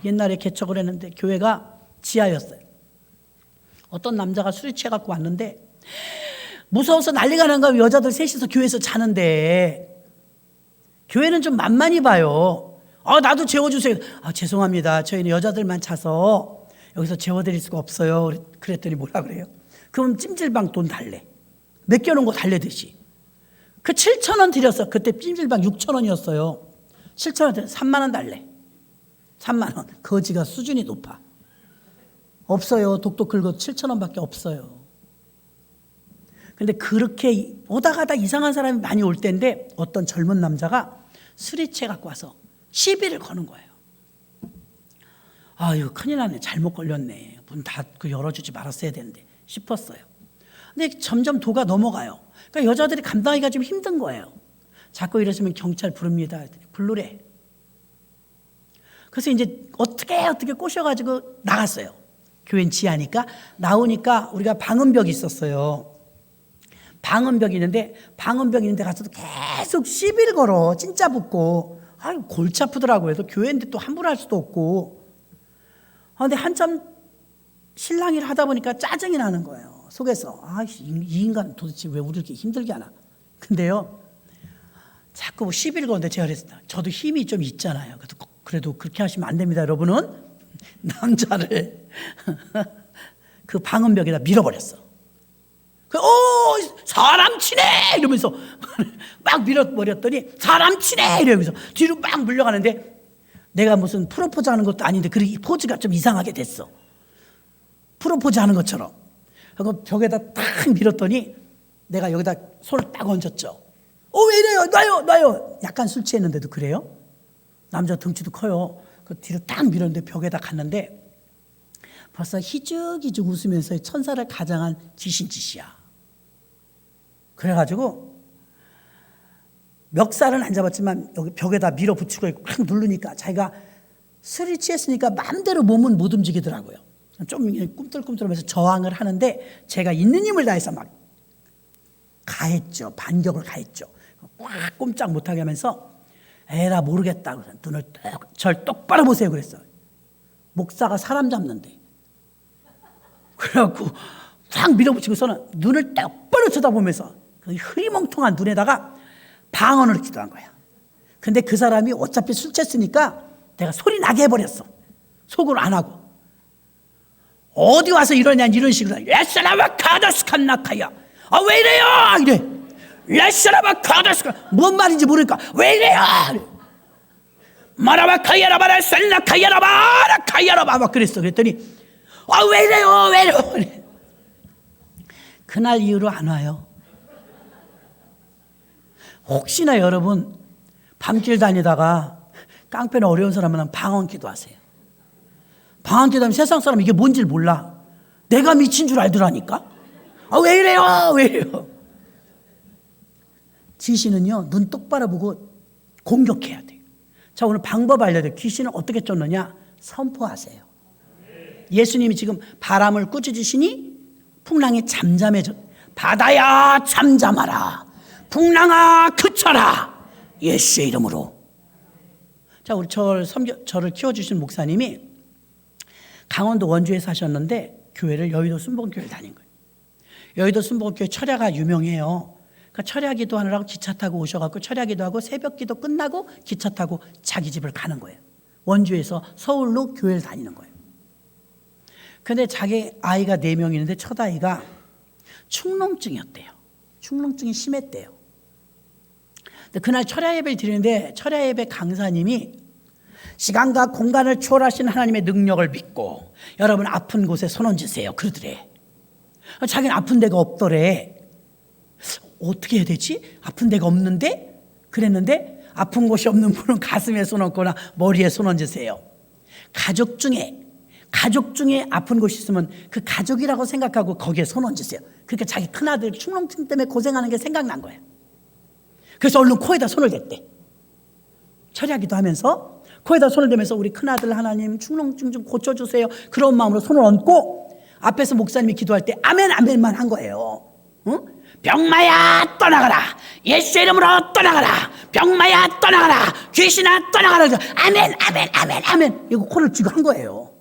옛날에 개척을 했는데 교회가 지하였어요. 어떤 남자가 술이 취해갖고 왔는데 무서워서 난리가 난 거야. 여자들 셋이서 교회에서 자는데, 교회는 좀 만만히 봐요. 나도 재워주세요. 죄송합니다. 저희는 여자들만 차서 여기서 재워드릴 수가 없어요. 그랬더니 뭐라 그래요? 그럼 찜질방 돈 달래. 맡겨놓은 거 달래듯이. 그 7,000원 드렸어. 그때 찜질방 6,000원이었어요. 7,000원 드려 3만 원 달래. 3만 원. 거지가 수준이 높아. 없어요. 독도 긁어 7,000원밖에 없어요. 근데 그렇게 오다 가다 이상한 사람이 많이 올 때인데 어떤 젊은 남자가 술이 취해 갖고 와서 시비를 거는 거예요. 이거 큰일 났네. 잘못 걸렸네. 문 닫고 열어주지 말았어야 되는데 싶었어요. 근데 점점 도가 넘어가요. 그러니까 여자들이 감당하기가 좀 힘든 거예요. 자꾸 이러시면 경찰 부릅니다. 부르래. 그래서 이제 어떻게 꼬셔가지고 나갔어요. 교회는 지하니까. 나오니까 우리가 방음벽이 있었어요. 방음벽이 있는데 가서도 계속 시비를 걸어. 진짜 붙고. 골치 아프더라고요. 또 교회인데 또 함부로 할 수도 없고. 근데 한참 신랑이를 하다 보니까 짜증이 나는 거예요. 속에서. 이 인간 도대체 왜 우리 이렇게 힘들게 하나. 근데요, 자꾸 시비를 거는데 제가 그랬어요. 저도 힘이 좀 있잖아요. 그래도 그렇게 하시면 안 됩니다. 여러분은 남자를 그 방음벽에다 밀어버렸어. 사람 치네! 이러면서 막 밀어버렸더니 사람 치네! 이러면서 뒤로 막 물려가는데 내가 무슨 프로포즈 하는 것도 아닌데 그 포즈가 좀 이상하게 됐어. 프로포즈 하는 것처럼. 그리고 벽에다 딱 밀었더니 내가 여기다 손을 딱 얹었죠. 왜 이래요? 놔요! 약간 술 취했는데도 그래요? 남자 덩치도 커요. 그 뒤로 딱 밀었는데 벽에다 갔는데 벌써 희죽희죽 웃으면서 천사를 가장한 귀신짓이야. 그래가지고 멱살은 안 잡았지만 여기 벽에다 밀어붙이고 확 누르니까 자기가 술이 취했으니까 마음대로 몸은 못 움직이더라고요. 좀 꿈틀꿈틀하면서 저항을 하는데 제가 있는 힘을 다해서 막 가했죠. 반격을 가했죠. 꽉 꼼짝 못하게 하면서 에라 모르겠다. 눈을 절 똑바로 보세요. 그랬어요. 목사가 사람 잡는데. 그래갖고 확 밀어붙이고서는 눈을 똑바로 쳐다보면서 그 흐리멍텅한 눈에다가 방언을 기도한 거야. 근데 그 사람이 어차피 술 취했으니까 내가 소리 나게 해버렸어. 속으로 안 하고. 어디 와서 이러냐 이런 식으로. 레스라바 카다스칸나카야. 왜 이래요? 이래. 레스라바 카다스칸. 뭔 말인지 모르니까 왜 이래요? 마라바 카야라바라 셀나 카야라바라 카야라바 막 그랬어. 그랬더니 왜 이래요? 그날 이후로 안 와요. 혹시나 여러분 밤길 다니다가 깡패나 어려운 사람 만나면 방언 기도하세요. 방언 기도하면 세상 사람 이게 뭔지 몰라. 내가 미친 줄 알더라니까. 왜 이래요? 귀신은요, 눈 똑바로 보고 공격해야 돼요. 자, 오늘 방법 알려드려요. 귀신을 어떻게 쫓느냐? 선포하세요. 예수님이 지금 바람을 꾸짖으시니 풍랑이 잠잠해져. 바다야 잠잠하라. 풍랑아 그쳐라. 예수의 이름으로. 자, 우리 저를 키워주신 목사님이 강원도 원주에 사셨는데 교회를 여의도 순복음교회를 다닌 거예요. 여의도 순복음교회 철야가 유명해요. 그러니까 철야 기도하느라고 기차 타고 오셔갖고 철야 기도하고 새벽 기도 끝나고 기차 타고 자기 집을 가는 거예요. 원주에서 서울로 교회를 다니는 거예요. 근데 자기 아이가 4명 있는데 첫 아이가 축농증이었대요. 축농증이 심했대요. 근데 그날 철야 예배를 드리는데 철야 예배 강사님이 시간과 공간을 초월하신 하나님의 능력을 믿고 여러분 아픈 곳에 손 얹으세요 그러더래. 자기는 아픈 데가 없더래. 어떻게 해야 되지? 아픈 데가 없는데? 그랬는데 아픈 곳이 없는 분은 가슴에 손 얹거나 머리에 손 얹으세요. 가족 중에 아픈 곳이 있으면 그 가족이라고 생각하고 거기에 손 얹으세요. 그러니까 자기 큰아들 축농증 때문에 고생하는 게 생각난 거예요. 그래서 얼른 코에다 손을 댔대. 철야기도 하면서 코에다 손을 대면서 우리 큰아들 하나님 축농증 좀 고쳐주세요. 그런 마음으로 손을 얹고 앞에서 목사님이 기도할 때 아멘 아멘만 한 거예요. 응? 병마야 떠나가라. 예수의 이름으로 떠나가라. 병마야 떠나가라. 귀신아 떠나가라. 아멘 아멘 아멘 아멘. 이거 코를 쥐고 한 거예요.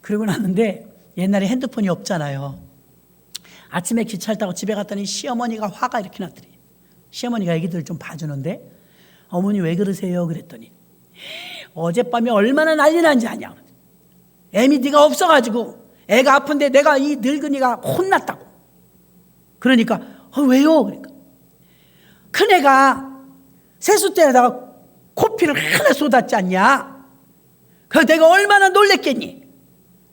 그러고 났는데 옛날에 핸드폰이 없잖아요. 아침에 기차를 타고 집에 갔더니 시어머니가 화가 이렇게 났더니 시어머니가 애기들 좀 봐주는데 어머니 왜 그러세요? 그랬더니 어젯밤에 얼마나 난리 난지 아냐. 애미 네가 없어가지고 애가 아픈데 내가 이 늙은이가 혼났다고. 그러니까 왜요? 그러니까 큰애가 세숫대에다가 코피를 하나 쏟았지 않냐. 그래서 내가 얼마나 놀랬겠니.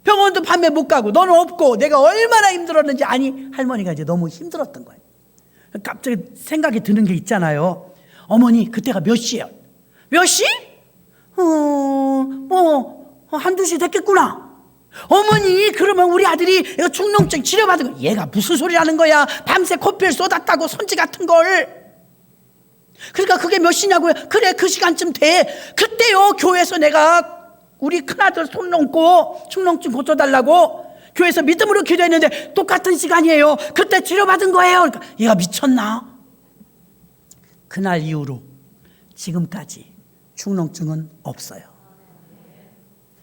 병원도 밤에 못 가고 너는 없고 내가 얼마나 힘들었는지 아니. 할머니가 이제 너무 힘들었던 거예요. 갑자기 생각이 드는 게 있잖아요. 어머니 그때가 몇 시예요? 몇 시? 한두 시 됐겠구나. 어머니 그러면 우리 아들이 축농증 치료받은 거. 얘가 무슨 소리 하는 거야. 밤새 코피를 쏟았다고 손지 같은 걸. 그러니까 그게 몇 시냐고요. 그래 그 시간쯤 돼. 그때요 교회에서 내가 우리 큰아들 손 얹고 축농증 고쳐달라고 교회에서 믿음으로 기도했는데 똑같은 시간이에요. 그때 치료받은 거예요. 그러니까 얘가 미쳤나? 그날 이후로 지금까지 축농증은 없어요.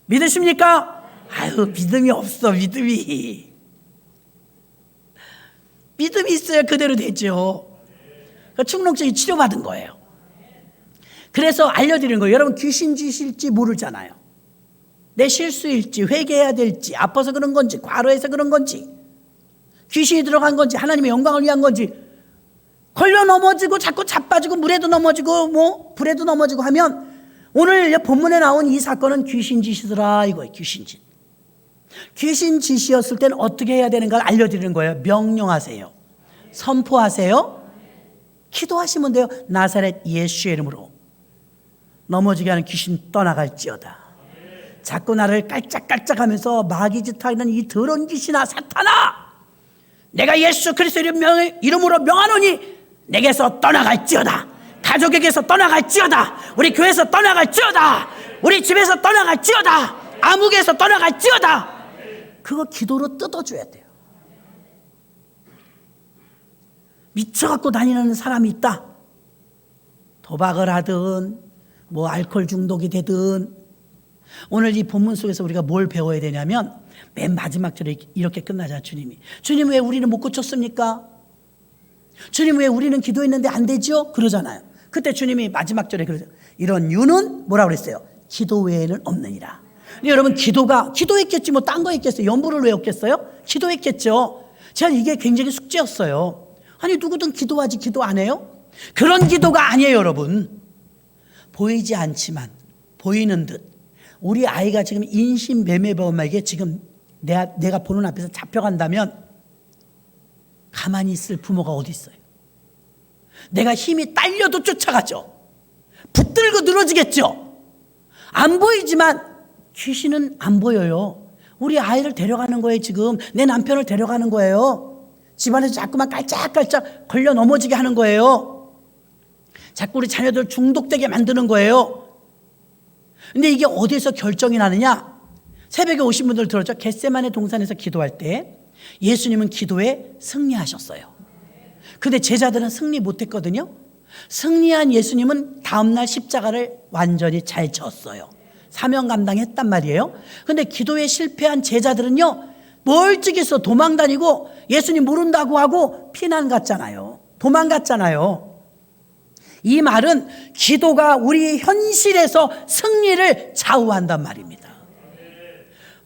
믿으십니까? 아유 믿음이 없어. 믿음이 있어야 그대로 되죠. 그러니까 축농증이 치료받은 거예요. 그래서 알려드리는 거예요. 여러분 귀신 지실지 모르잖아요. 내 실수일지 회개해야 될지 아파서 그런 건지 과로해서 그런 건지 귀신이 들어간 건지 하나님의 영광을 위한 건지 걸려 넘어지고 자꾸 자빠지고 물에도 넘어지고 불에도 넘어지고 하면 오늘 본문에 나온 이 사건은 귀신 짓이더라 이거예요. 귀신 짓이었을 때는 어떻게 해야 되는가를 알려드리는 거예요. 명령하세요. 선포하세요. 기도하시면 돼요. 나사렛 예수의 이름으로 넘어지게 하는 귀신 떠나갈지어다. 자꾸 나를 깔짝깔짝하면서 마귀짓 하는 이 더러운 귀신아 사탄아 내가 예수 그리스도의 이름으로 명하노니 내게서 떠나갈지어다. 가족에게서 떠나갈지어다. 우리 교회에서 떠나갈지어다. 우리 집에서 떠나갈지어다. 암흑에서 떠나갈지어다. 그거 기도로 뜯어줘야 돼요. 미쳐갖고 다니는 사람이 있다. 도박을 하든 알코올 중독이 되든 오늘 이 본문 속에서 우리가 뭘 배워야 되냐면 맨 마지막 절에 이렇게 끝나자. 주님 왜 우리는 못 고쳤습니까? 주님 왜 우리는 기도했는데 안 되죠? 그러잖아요. 그때 주님이 마지막 절에 그러죠. 이런 유는 뭐라고 그랬어요? 기도 외에는 없느니라. 여러분 기도했겠지 딴 거 했겠어요? 연부를 외웠겠어요? 기도했겠죠. 제가 이게 굉장히 숙제였어요. 아니 누구든 기도하지 기도 안 해요? 그런 기도가 아니에요 여러분. 보이지 않지만 보이는 듯 우리 아이가 지금 인신매매범에게 지금 내가 보는 앞에서 잡혀간다면 가만히 있을 부모가 어디 있어요? 내가 힘이 딸려도 쫓아가죠. 붙들고 늘어지겠죠. 안 보이지만 귀신은 안 보여요. 우리 아이를 데려가는 거예요. 지금 내 남편을 데려가는 거예요. 집안에서 자꾸만 깔짝깔짝 걸려 넘어지게 하는 거예요. 자꾸 우리 자녀들 중독되게 만드는 거예요. 근데 이게 어디에서 결정이 나느냐? 새벽에 오신 분들 들었죠? 겟세마네 동산에서 기도할 때 예수님은 기도에 승리하셨어요. 근데 제자들은 승리 못했거든요. 승리한 예수님은 다음날 십자가를 완전히 잘 졌어요. 사명 감당했단 말이에요. 근데 기도에 실패한 제자들은요 멀찍이서 도망다니고 예수님 모른다고 하고 피난 갔잖아요. 도망갔잖아요. 이 말은 기도가 우리 현실에서 승리를 좌우한단 말입니다.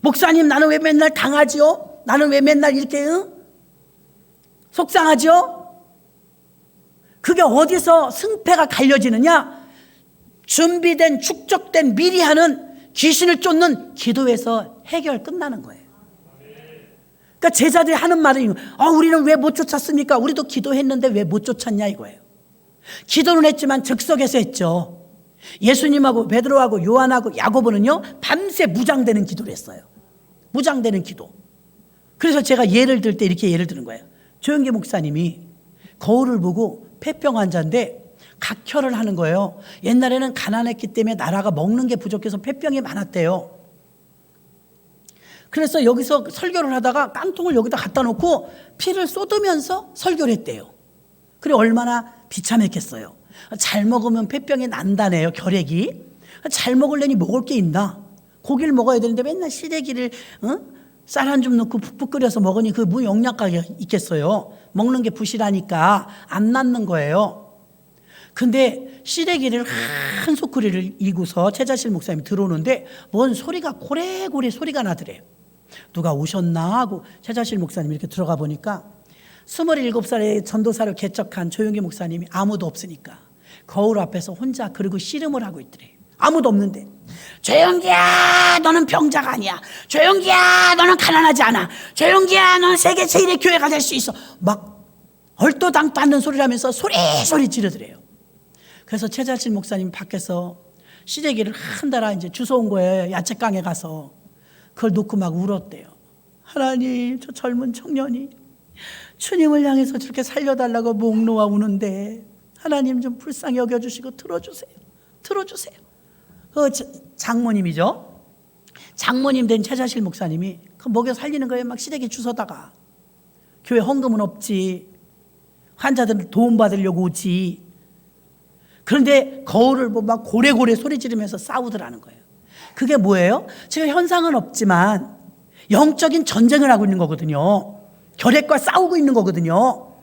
목사님, 나는 왜 맨날 당하지요? 나는 왜 맨날 이렇게 속상하지요? 그게 어디서 승패가 갈려지느냐? 준비된, 축적된, 미리 하는 귀신을 쫓는 기도에서 해결 끝나는 거예요. 그러니까 제자들이 하는 말은 우리는 왜 못 쫓았습니까? 우리도 기도했는데 왜 못 쫓았냐 이거예요. 기도는 했지만 즉석에서 했죠. 예수님하고 베드로하고 요한하고 야고보는요, 밤새 무장되는 기도를 했어요. 무장되는 기도. 그래서 제가 예를 들 때 이렇게 예를 드는 거예요. 조영기 목사님이 거울을 보고 폐병 환자인데 각혈을 하는 거예요. 옛날에는 가난했기 때문에 나라가 먹는 게 부족해서 폐병이 많았대요. 그래서 여기서 설교를 하다가 깡통을 여기다 갖다 놓고 피를 쏟으면서 설교를 했대요. 그래 얼마나 비참했겠어요. 잘 먹으면 폐병이 난다네요. 결핵이. 잘 먹으려니 먹을 게 있나. 고기를 먹어야 되는데 맨날 시래기를 쌀 한 줌 넣고 푹푹 끓여서 먹으니 그 무영양가가 있겠어요. 먹는 게 부실하니까 안 낫는 거예요. 근데 시래기를 한 소쿠리를 이고서 최자실 목사님이 들어오는데 뭔 소리가 고래고래 소리가 나더래요. 누가 오셨나 하고 최자실 목사님이 이렇게 들어가 보니까 27살에 전도사를 개척한 조영기 목사님이 아무도 없으니까 거울 앞에서 혼자 그리고 씨름을 하고 있더래요. 아무도 없는데 조영기야 너는 병자가 아니야. 조영기야 너는 가난하지 않아. 조영기야 너는 세계 제1의 교회가 될 수 있어. 막 얼토당토 않는 소리를 하면서 소리 지르더래요. 그래서 최자실 목사님 밖에서 시래기를 한 달아 이제 주워온 거예요. 야채깡에 가서 그걸 놓고 막 울었대요. 하나님, 저 젊은 청년이 주님을 향해서 저렇게 살려달라고 목 놓아 우는데 하나님 좀 불쌍히 여겨주시고 들어주세요. 그 장모님이죠. 장모님 된 최자실 목사님이 그 먹여 살리는 거예요. 막 시래기 주워다가. 교회 헌금은 없지. 환자들 도움받으려고 오지. 그런데 거울을 보고 막 고래고래 소리 지르면서 싸우더라는 거예요. 그게 뭐예요? 지금 현상은 없지만 영적인 전쟁을 하고 있는 거거든요. 결핵과 싸우고 있는 거거든요.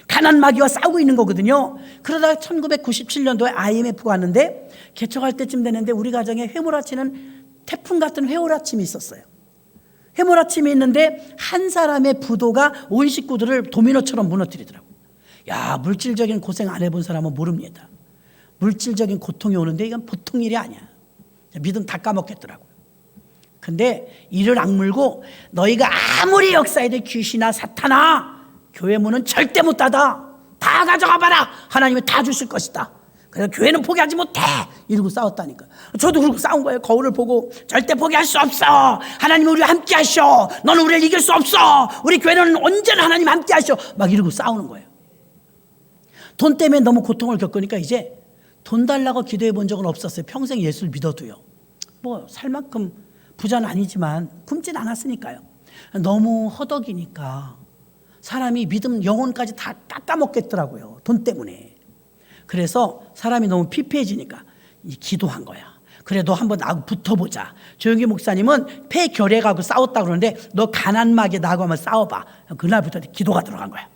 가난 마귀와 싸우고 있는 거거든요. 그러다가 1997년도에 IMF가 왔는데 개척할 때쯤 되는데 우리 가정에 회몰아치는 태풍 같은 회몰아침이 있었어요. 회몰아침이 있는데 한 사람의 부도가 온 식구들을 도미노처럼 무너뜨리더라고요. 야, 물질적인 고생 안 해본 사람은 모릅니다. 물질적인 고통이 오는데 이건 보통 일이 아니야. 믿음 다 까먹겠더라고요. 근데 이를 악물고 너희가 아무리 역사해도 귀신아 사탄아 교회 문은 절대 못 닫아. 다 가져가 봐라. 하나님이 다 주실 것이다. 그래서 교회는 포기하지 못해. 이러고 싸웠다니까. 저도 그러고 싸운 거예요. 거울을 보고 절대 포기할 수 없어. 하나님 우리와 함께 하셔. 너는 우리를 이길 수 없어. 우리 교회는 언제나 하나님 함께 하셔. 막 이러고 싸우는 거예요. 돈 때문에 너무 고통을 겪으니까 이제 돈 달라고 기도해 본 적은 없었어요. 평생 예수를 믿어도요. 뭐 살 만큼 부자는 아니지만 굶진 않았으니까요. 너무 허덕이니까 사람이 믿음 영혼까지 다 깎아먹겠더라고요. 돈 때문에. 그래서 사람이 너무 피폐해지니까 기도한 거야. 그래 너 한번 나하고 붙어보자. 조영기 목사님은 폐결핵하고 싸웠다고 그러는데 너 가난마귀 나하고 한번 싸워봐. 그날부터 기도가 들어간 거야.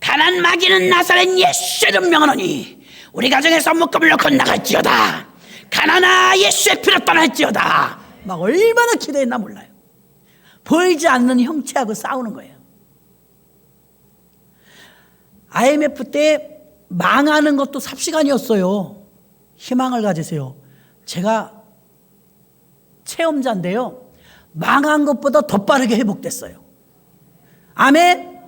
가난마귀는 나사렛 예수 이름 명하노니 우리 가정에서 묶음을 놓고 나갈지어다. 가난아 예수의 피로 떠날지어다. 막 얼마나 기도했나 몰라요. 보이지 않는 형체하고 싸우는 거예요. IMF 때 망하는 것도 삽시간이었어요. 희망을 가지세요. 제가 체험자인데요. 망한 것보다 더 빠르게 회복됐어요. 아멘.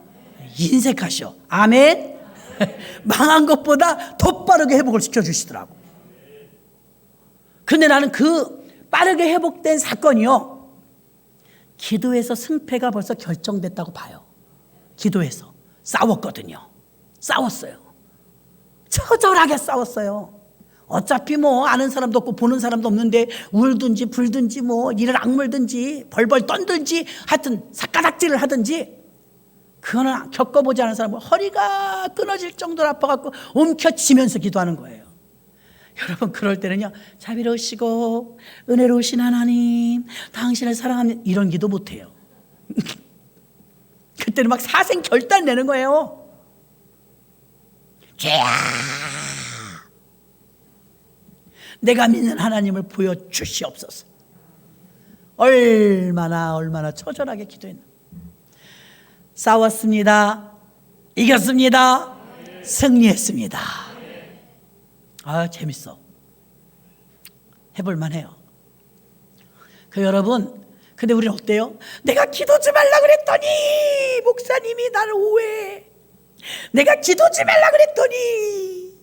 인색하셔. 아멘. 망한 것보다 더 빠르게 회복을 시켜주시더라고. 근데 나는 그 빠르게 회복된 사건이요, 기도에서 승패가 벌써 결정됐다고 봐요. 기도에서 싸웠거든요. 싸웠어요. 처절하게 싸웠어요. 어차피 뭐 아는 사람도 없고 보는 사람도 없는데 울든지 불든지 뭐 이를 악물든지 벌벌 떤든지 하여튼 삿가닥질을 하든지 그거는 겪어보지 않은 사람은 허리가 끊어질 정도로 아파갖고 움켜쥐면서 기도하는 거예요. 여러분 그럴 때는요, 자비로우시고 은혜로우신 하나님 당신을 사랑합니다 이런 기도 못해요. 그때는 막 사생 결단 내는 거예요. 죄야 내가 믿는 하나님을 보여주시옵소서. 얼마나 처절하게 기도했나. 싸웠습니다. 이겼습니다. 승리했습니다. 아, 재밌어. 해볼만 해요. 여러분, 근데 우리는 어때요? 내가 기도 좀 하려고 그랬더니 목사님이 나를 오해해. 내가 기도 좀 하려고 그랬더니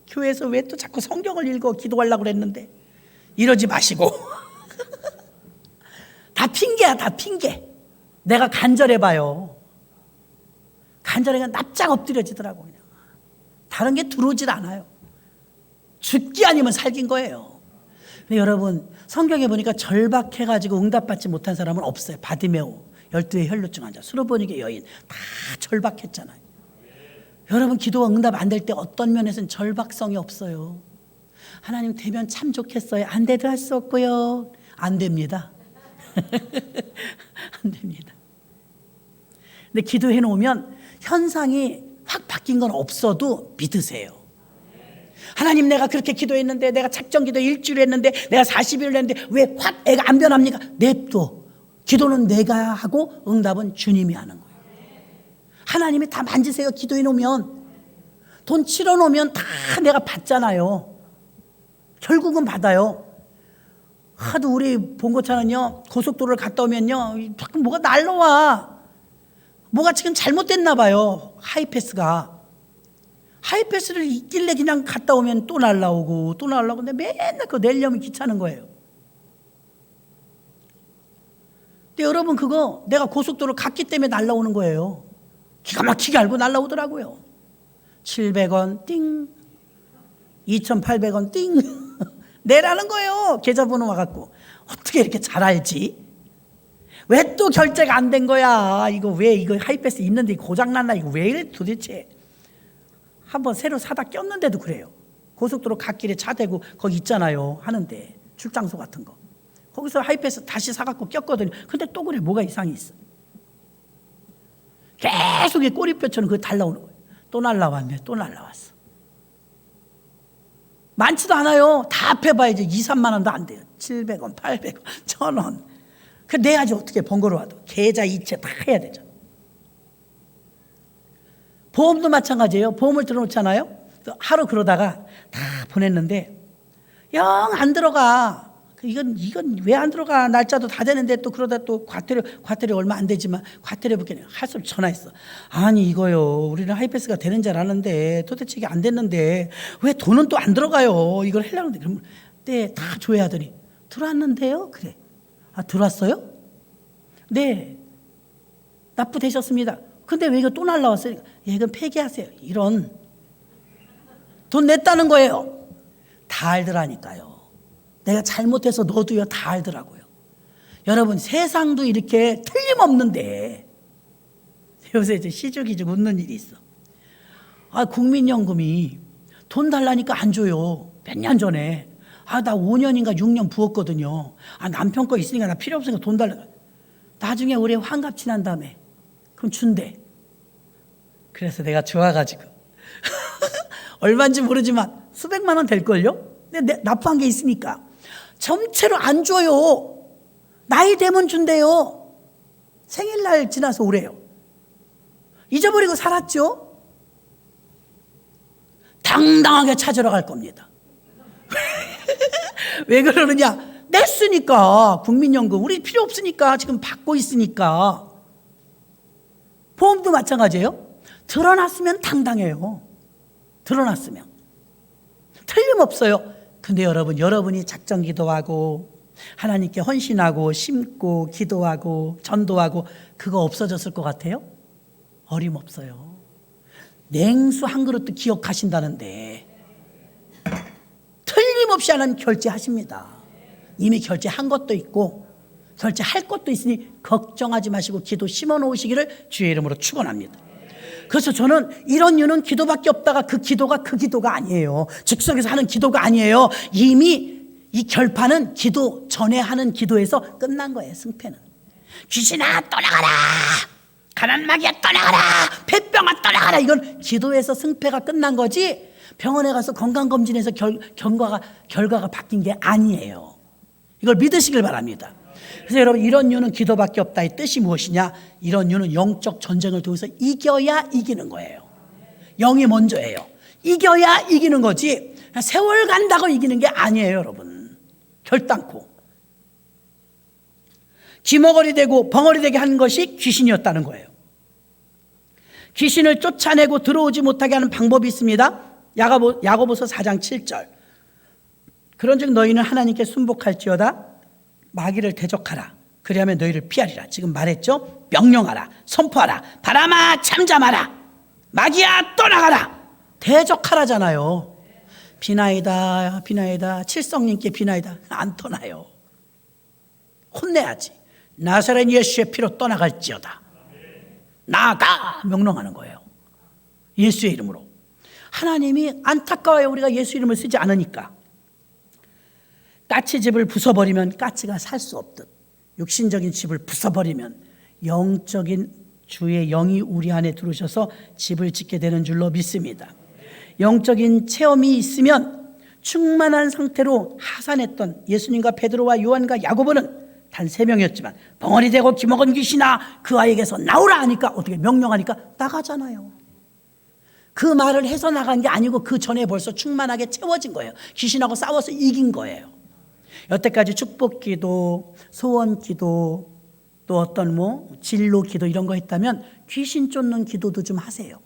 교회에서 왜 또 자꾸 성경을 읽어 기도하려고 그랬는데. 이러지 마시고 다 핑계야, 다 핑계. 내가 간절해봐요. 간절해가 납작 엎드려지더라고. 그냥 다른 게 들어오질 않아요. 죽기 아니면 살긴 거예요. 근데 여러분, 성경에 보니까 절박해가지고 응답받지 못한 사람은 없어요. 바디메오, 12의 혈루증 환자, 수르보니게 여인 다 절박했잖아요. 여러분, 기도가 응답 안 될 때 어떤 면에서는 절박성이 없어요. 하나님 되면 참 좋겠어요. 안 돼도 할 수 없고요. 안 됩니다. 안 됩니다. 근데 기도해 놓으면 현상이 확 바뀐 건 없어도 믿으세요. 하나님, 내가 그렇게 기도했는데, 내가 작정 기도 일주일 했는데, 내가 40일을 했는데 왜 확 애가 안 변합니까? 냅둬. 기도는 내가 하고 응답은 주님이 하는 거예요. 하나님이 다 만지세요. 기도해 놓으면. 돈 치러 놓으면 다 내가 받잖아요. 결국은 받아요. 하도 우리 본고차는요, 고속도로를 갔다 오면요, 자꾸 뭐가 날라와. 뭐가 지금 잘못됐나 봐요. 하이패스가. 하이패스를 있길래 그냥 갔다 오면 또 날라오고 또 날라오고. 근데 맨날 그거 내려면 귀찮은 거예요. 근데 여러분, 그거 내가 고속도로 갔기 때문에 날라오는 거예요. 기가 막히게 알고 날라오더라고요. 700원 띵, 2,800원 띵 내라는 거예요. 계좌번호 와갖고. 어떻게 이렇게 잘 알지? 왜 또 결제가 안 된 거야? 이거 하이패스 있는데 고장났나? 이거 왜 이래 도대체? 한번 새로 사다 꼈는데도 그래요. 고속도로 갓길에 차 대고 거기 있잖아요. 하는데 출장소 같은 거. 거기서 하이패스 다시 사갖고 꼈거든요. 근데 또 그래. 뭐가 이상이 있어. 계속 이 꼬리뼈처럼 그거 달라오는 거예요. 또 날라왔네. 또 날라왔어. 많지도 않아요. 다 합해봐야 이제 2, 3만 원도 안 돼요. 700원, 800원, 1,000원. 그 내야지 어떻게 번거로워도. 계좌 이체 다 해야 되죠. 보험도 마찬가지예요. 보험을 들어놓잖아요. 하루 그러다가 다 보냈는데 영 안 들어가. 이건 왜 안 들어가? 날짜도 다 되는데 또 그러다 또 과태료 얼마 안 되지만 과태료 붙겠네. 할수록 전화했어. 아니 이거요. 우리는 하이패스가 되는 줄 아는데 도대체 이게 안 됐는데 왜 돈은 또 안 들어가요? 이걸 하려는데 그러면 네, 다 줘야 하더니 들어왔는데요. 그래. 아, 들어왔어요? 네. 납부되셨습니다. 근데 왜 이거 또 날라왔어요? 예금 폐기하세요. 이런. 돈 냈다는 거예요. 다 알더라니까요. 내가 잘못해서 너도요. 다 알더라고요. 여러분, 세상도 이렇게 틀림없는데 요새 이제 시죽이죽 웃는 일이 있어. 아, 국민연금이 돈 달라니까 안 줘요. 몇 년 전에. 아, 나 5년인가 6년 부었거든요. 아, 남편 거 있으니까 나 필요 없으니까 돈 달라. 나중에 올해 환갑 지난 다음에 그럼 준대. 그래서 내가 좋아가지고 얼마인지 모르지만 수백만 원 될걸요? 근데 납부한 게 있으니까 전체로 안 줘요. 나이 되면 준대요. 생일날 지나서 오래요. 잊어버리고 살았죠? 당당하게 찾으러 갈 겁니다. 왜 그러느냐? 냈으니까. 국민연금 우리 필요 없으니까. 지금 받고 있으니까. 보험도 마찬가지예요. 드러났으면 당당해요. 드러났으면 틀림없어요. 근데 여러분이 작정 기도하고 하나님께 헌신하고 심고 기도하고 전도하고 그거 없어졌을 것 같아요? 어림없어요. 냉수 한 그릇도 기억하신다는데 틀림없이 하나님 결제하십니다. 이미 결제한 것도 있고 결제할 것도 있으니 걱정하지 마시고 기도 심어 놓으시기를 주의 이름으로 축원합니다. 그래서 저는 이런 이유는 기도밖에 없다가 그 기도가 아니에요. 즉석에서 하는 기도가 아니에요. 이미 이 결판은 기도 전에 하는 기도에서 끝난 거예요. 승패는. 귀신아 떠나가라. 가난마귀야 떠나가라. 폐병아 떠나가라. 이건 기도에서 승패가 끝난 거지 병원에 가서 건강검진에서 결과가 바뀐 게 아니에요. 이걸 믿으시길 바랍니다. 그래서 여러분, 이런 유는 기도밖에 없다. 이 뜻이 무엇이냐? 이런 유는 영적 전쟁을 통해서 이겨야 이기는 거예요. 영이 먼저예요. 이겨야 이기는 거지 세월 간다고 이기는 게 아니에요, 여러분. 결단코. 기머거리 되고 벙어리 되게 한 것이 귀신이었다는 거예요. 귀신을 쫓아내고 들어오지 못하게 하는 방법이 있습니다. 야고보서 4장 7절. 그런즉 너희는 하나님께 순복할지어다. 마귀를 대적하라. 그리하면 너희를 피하리라. 지금 말했죠? 명령하라. 선포하라. 바람아 잠잠하라. 마귀야 떠나가라. 대적하라잖아요. 비나이다 비나이다 칠성님께 비나이다. 안 떠나요. 혼내야지. 나사렛 예수의 피로 떠나갈지어다. 나가 명령하는 거예요. 예수의 이름으로. 하나님이 안타까워요. 우리가 예수 이름을 쓰지 않으니까. 까치집을 부숴버리면 까치가 살 수 없듯 육신적인 집을 부숴버리면 영적인 주의 영이 우리 안에 들어오셔서 집을 짓게 되는 줄로 믿습니다. 영적인 체험이 있으면 충만한 상태로 하산했던 예수님과 베드로와 요한과 야고보는 단 3명이었지만 벙어리 되고 기먹은 귀신아 그 아이에게서 나오라 하니까 어떻게 명령하니까 나가잖아요. 그 말을 해서 나간 게 아니고 그 전에 벌써 충만하게 채워진 거예요. 귀신하고 싸워서 이긴 거예요. 여태까지 축복기도, 소원기도, 또 어떤 진로기도 이런 거 했다면 귀신 쫓는 기도도 좀 하세요.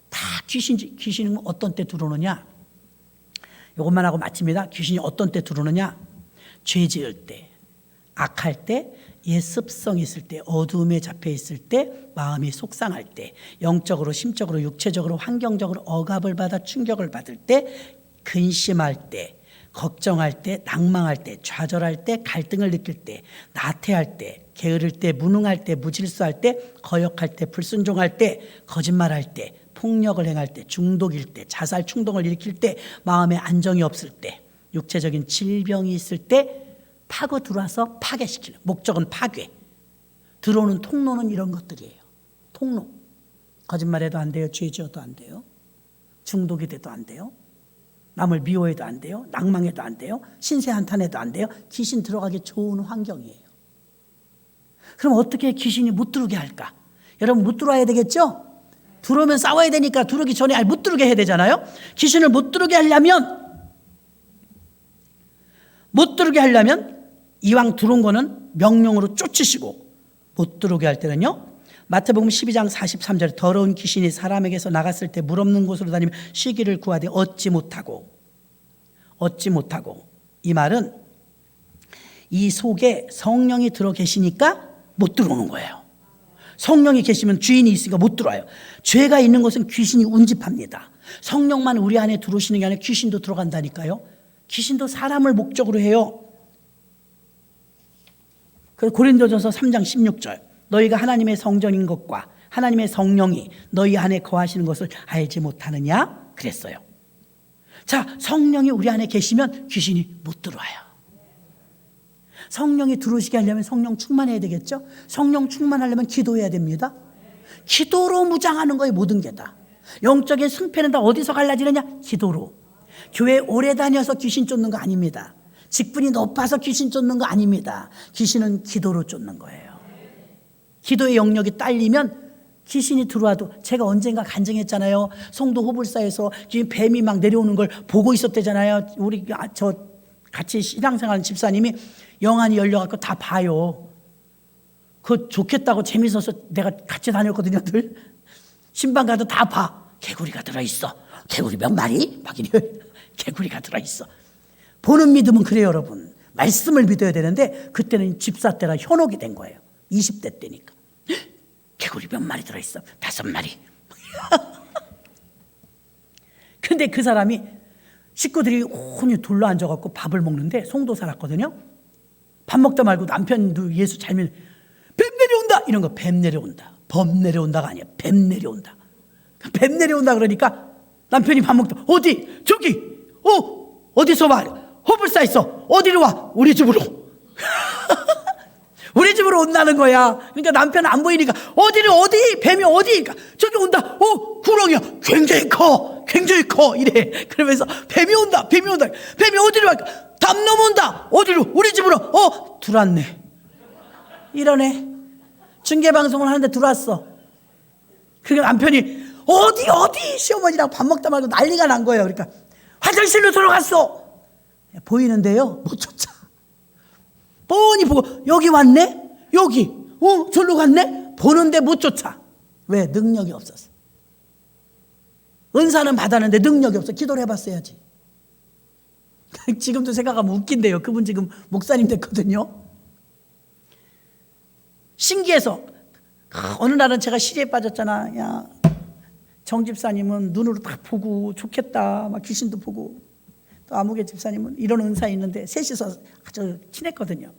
다 귀신은 어떤 때 들어오느냐? 이것만 하고 마칩니다. 귀신이 어떤 때 들어오느냐? 죄 지을 때, 악할 때, 옛 습성이 있을 때, 어두움에 잡혀 있을 때, 마음이 속상할 때, 영적으로, 심적으로, 육체적으로, 환경적으로 억압을 받아 충격을 받을 때, 근심할 때, 걱정할 때, 낭망할 때, 좌절할 때, 갈등을 느낄 때, 나태할 때, 게으를 때, 무능할 때, 무질서할 때, 거역할 때, 불순종할 때, 거짓말할 때, 폭력을 행할 때, 중독일 때, 자살 충동을 일으킬 때, 마음에 안정이 없을 때, 육체적인 질병이 있을 때 파고 들어와서 파괴시키는, 목적은 파괴. 들어오는 통로는 이런 것들이에요. 통로. 거짓말해도 안 돼요. 죄 지어도 안 돼요. 중독이 돼도 안 돼요. 남을 미워해도 안 돼요. 낭망해도 안 돼요. 신세 한탄해도 안 돼요. 귀신 들어가기 좋은 환경이에요. 그럼 어떻게 귀신이 못 들어오게 할까? 여러분, 못 들어와야 되겠죠? 들어오면 싸워야 되니까 들어오기 전에 못 들어오게 해야 되잖아요. 귀신을 못 들어오게 하려면 이왕 들어온 거는 명령으로 쫓으시고, 못 들어오게 할 때는요, 마태복음 12장 43절에 더러운 귀신이 사람에게서 나갔을 때 물 없는 곳으로 다니며 쉬기를 구하되 얻지 못하고. 이 말은 이 속에 성령이 들어 계시니까 못 들어오는 거예요. 성령이 계시면 주인이 있으니까 못 들어와요. 죄가 있는 곳은 귀신이 운집합니다. 성령만 우리 안에 들어오시는 게 아니라 귀신도 들어간다니까요. 귀신도 사람을 목적으로 해요. 고린도전서 3장 16절. 너희가 하나님의 성전인 것과 하나님의 성령이 너희 안에 거하시는 것을 알지 못하느냐? 그랬어요. 자, 성령이 우리 안에 계시면 귀신이 못 들어와요. 성령이 들어오시게 하려면 성령 충만해야 되겠죠? 성령 충만하려면 기도해야 됩니다. 기도로 무장하는 거예요. 모든 게 다. 영적인 승패는 다 어디서 갈라지느냐? 기도로. 교회 오래 다녀서 귀신 쫓는 거 아닙니다. 직분이 높아서 귀신 쫓는 거 아닙니다. 귀신은 기도로 쫓는 거예요. 기도의 영역이 딸리면 귀신이 들어와도, 제가 언젠가 간증했잖아요. 송도 호불사에서 뱀이 막 내려오는 걸 보고 있었대잖아요. 우리 같이 신앙생활하는 집사님이 영안이 열려갖고 다 봐요. 그거 좋겠다고 재밌어서 내가 같이 다녔거든요. 늘 신방 가도 다 봐. 개구리가 들어있어. 개구리 몇 마리? 막 이래요. 개구리가 들어있어. 보는 믿음은 그래요, 여러분. 말씀을 믿어야 되는데 그때는 집사 때라 현혹이 된 거예요. 20대 때니까. 개구리 몇 마리 들어있어? 5마리. 근데 그 사람이 식구들이 혼이 둘러 앉아갖고 밥을 먹는데, 송도 살았거든요. 밥 먹다 말고 남편도 예수 잘 믿는, 뱀 내려온다 이런 거. 뱀 내려온다. 범 내려온다가 아니야. 뱀 내려온다. 뱀 내려온다 그러니까 남편이 밥 먹다, 어디? 저기. 어디서 와? 호불사 있어. 어디로 와? 우리 집으로. 우리 집으로 온다는 거야. 그러니까 남편은 안 보이니까 어디 뱀이 어디? 그러니까 저기 온다. 구렁이야. 굉장히 커. 굉장히 커 이래. 그러면서 뱀이 온다. 뱀이 어디로 갈까? 담 넘어온다. 어디로? 우리 집으로. 들어왔네. 이러네. 중계방송을 하는데 들어왔어. 그러니까 남편이 어디 시어머니랑 밥 먹다 말고 난리가 난 거예요. 그러니까 화장실로 들어갔어. 보이는데요 못 쫓아. 뻔히 보고 여기 왔네. 여기 절로 갔네. 보는데 못 쫓아. 왜? 능력이 없었어. 은사는 받았는데 능력이 없어. 기도를 해봤어야지. 지금도 생각하면 웃긴데요. 그분 지금 목사님 됐거든요. 신기해서 어느 날은 제가 시리에 빠졌잖아. 야, 정 집사님은 눈으로 딱 보고 좋겠다. 막 귀신도 보고. 또 아무개 집사님은 이런 은사 있는데 셋이서 아주 친했거든요.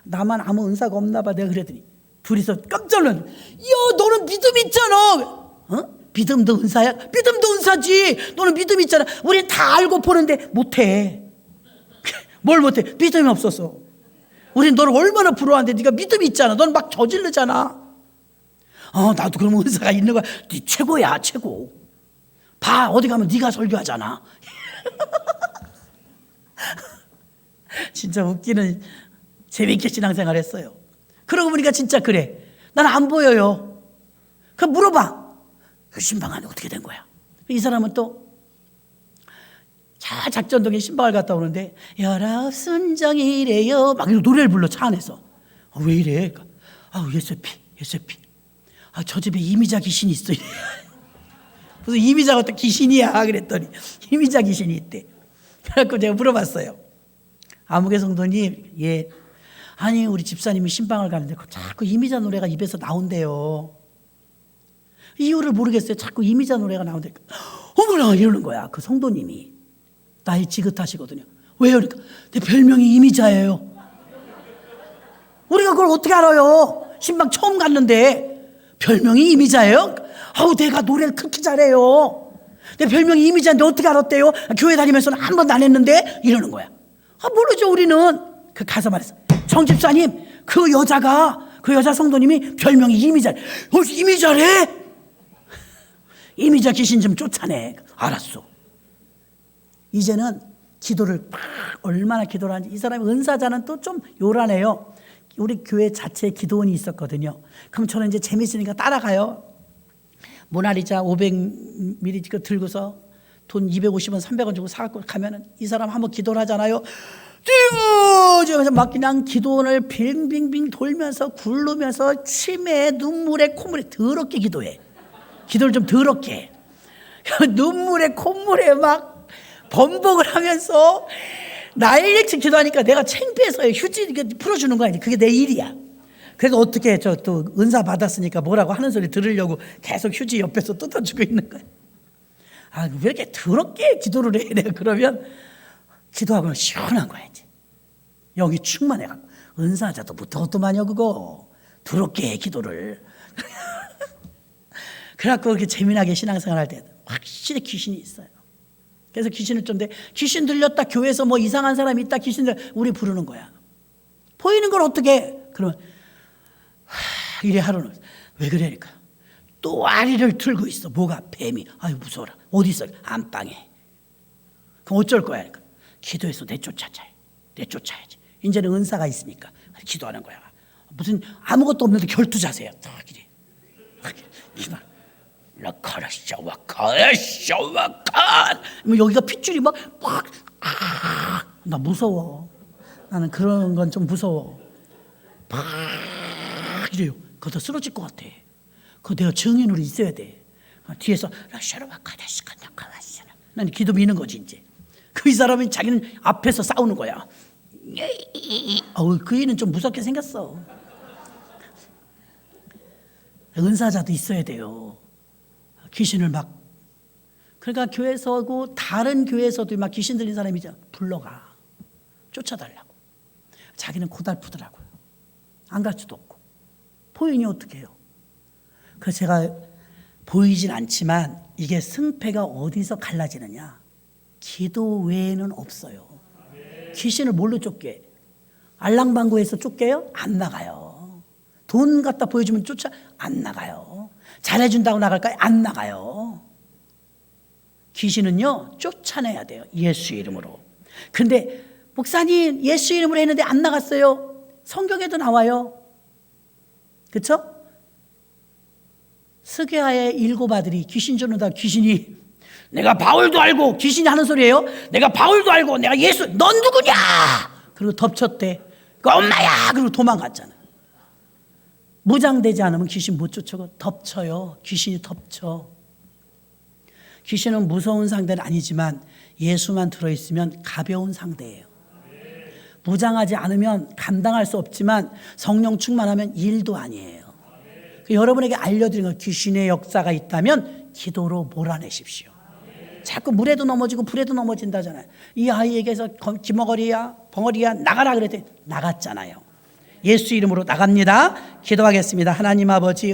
나만 아무 은사가 없나 봐. 내가 그랬더니 둘이서 깜짝 놀랐어. 야, 너는 믿음 있잖아. 믿음도 은사야? 믿음도 은사지. 너는 믿음 있잖아. 우리 다 알고 보는데 못해. 뭘 못해? 믿음이 없었어. 우린 너를 얼마나 부러워하는데 네가 믿음이 있잖아. 넌 막 저지르잖아. 나도 그럼 은사가 있는 거야. 네 최고야, 최고. 봐, 어디 가면 네가 설교하잖아. 진짜 웃기는 재미있게 신앙생활 했어요. 그러고 보니까 진짜 그래. 난 안 보여요. 그럼 물어봐. 그 신방 안에 어떻게 된 거야? 이 사람은 또 작전동에 신방을 갔다 오는데 19순정이래요 막 노래를 불러 차 안에서. 왜 이래? 예세피 저 집에 이미자 귀신이 있어. 무슨 이미자가 또 귀신이야 그랬더니 이미자 귀신이 있대. 그래갖고 제가 물어봤어요. 아무개 성도님, 예, 아니 우리 집사님이 신방을 가는데 자꾸 이미자 노래가 입에서 나온대요. 이유를 모르겠어요. 자꾸 이미자 노래가 나온대. 어머나 이러는 거야. 그 성도님이 나이 지긋하시거든요. 왜요? 그러니까 내 별명이 이미자예요. 우리가 그걸 어떻게 알아요? 신방 처음 갔는데 별명이 이미자예요? 내가 노래를 그렇게 잘해요. 내 별명이 이미자인데 어떻게 알았대요? 교회 다니면서는 한 번도 안 했는데 이러는 거야. 모르죠 우리는. 그 가서 말했어. 정 집사님, 그 여자 성도님이 별명이 이미자래. 이미자래? 이미자 귀신 좀 쫓아내. 알았어. 이제는 기도를 얼마나 기도를 하는지. 이 사람이 은사자는 또 좀 요란해요. 우리 교회 자체에 기도원이 있었거든요. 그럼 저는 이제 재밌으니까 따라가요. 모나리자 500ml 들고서 돈 250원 300원 주고 사갖고 가면은 이 사람 한번 기도를 하잖아요. 막 그냥 기도원을 빙빙빙 돌면서 굴르면서 침에 눈물에 콧물에 더럽게 기도해. 기도를 좀 더럽게 해. 눈물에 콧물에 막 번복을 하면서 날일찍 기도하니까 내가 창피해서 휴지 풀어주는 거 아니야. 그게 내 일이야. 그래서 어떻게 저 또 은사 받았으니까 뭐라고 하는 소리 들으려고 계속 휴지 옆에서 뜯어주고 있는 거야. 왜 이렇게 더럽게 기도를 해? 내가 그러면 기도하고는 시원한 거야 이제. 영이 충만해갖고. 은사자도 못하고만요 그거. 더럽게 해 기도를. 그래갖고 그렇게 재미나게 신앙생활 할 때 확실히 귀신이 있어요. 그래서 귀신을 쫓는데 귀신 들렸다. 교회에서 뭐 이상한 사람이 있다. 귀신들 우리 부르는 거야. 보이는 걸 어떻게 해? 그러면 이래 하루는 왜 그러니까 또 아리를 들고 있어. 뭐가? 뱀이. 무서워라. 어디 있어? 안방에. 그럼 어쩔 거야? 그러니까 기도해서 내쫓아야지. 이제는 은사가 있으니까 기도하는 거야. 무슨 아무것도 없는데 결투자세요. 딱 이래. 여기가 핏줄이 막 나 무서워. 나는 그런 건 좀 무서워. 이래요. 그거 쓰러질 것 같아. 그거 내가 증인으로 있어야 돼. 뒤에서 난 기도 미는 거지 이제. 그 이 사람은 자기는 앞에서 싸우는 거야. 그 애는 좀 무섭게 생겼어. 은사자도 있어야 돼요. 귀신을 막. 그러니까 교회에서고 다른 교회에서도 막 귀신 들린 사람이 불러가. 쫓아달라고. 자기는 고달프더라고요. 안 갈 수도 없고. 보이니 어떻게 해요? 그래서 제가 보이진 않지만 이게 승패가 어디서 갈라지느냐. 기도 외에는 없어요. 귀신을 뭘로 쫓게? 알랑방구에서 쫓게요? 안 나가요. 돈 갖다 보여주면 안 나가요. 잘해준다고 나갈까요? 안 나가요. 귀신은요 쫓아내야 돼요. 예수 이름으로. 근데 목사님 예수 이름으로 했는데 안 나갔어요. 성경에도 나와요. 그렇죠? 스게아의 7 아들이 귀신 쫓는다. 귀신이 내가 바울도 알고, 귀신이 하는 소리예요. 내가 바울도 알고 내가 예수, 넌 누구냐? 그리고 덮쳤대. 그 엄마야. 그리고 도망갔잖아. 무장되지 않으면 귀신 못 쫓아고 덮쳐요. 귀신이 덮쳐. 귀신은 무서운 상대는 아니지만 예수만 들어있으면 가벼운 상대예요. 무장하지 않으면 감당할 수 없지만 성령 충만하면 일도 아니에요. 여러분에게 알려드리는 건 귀신의 역사가 있다면 기도로 몰아내십시오. 자꾸 물에도 넘어지고 불에도 넘어진다잖아요. 이 아이에게서 기머거리야 벙어리야 나가라 그랬더니 나갔잖아요. 예수 이름으로 나갑니다. 기도하겠습니다. 하나님 아버지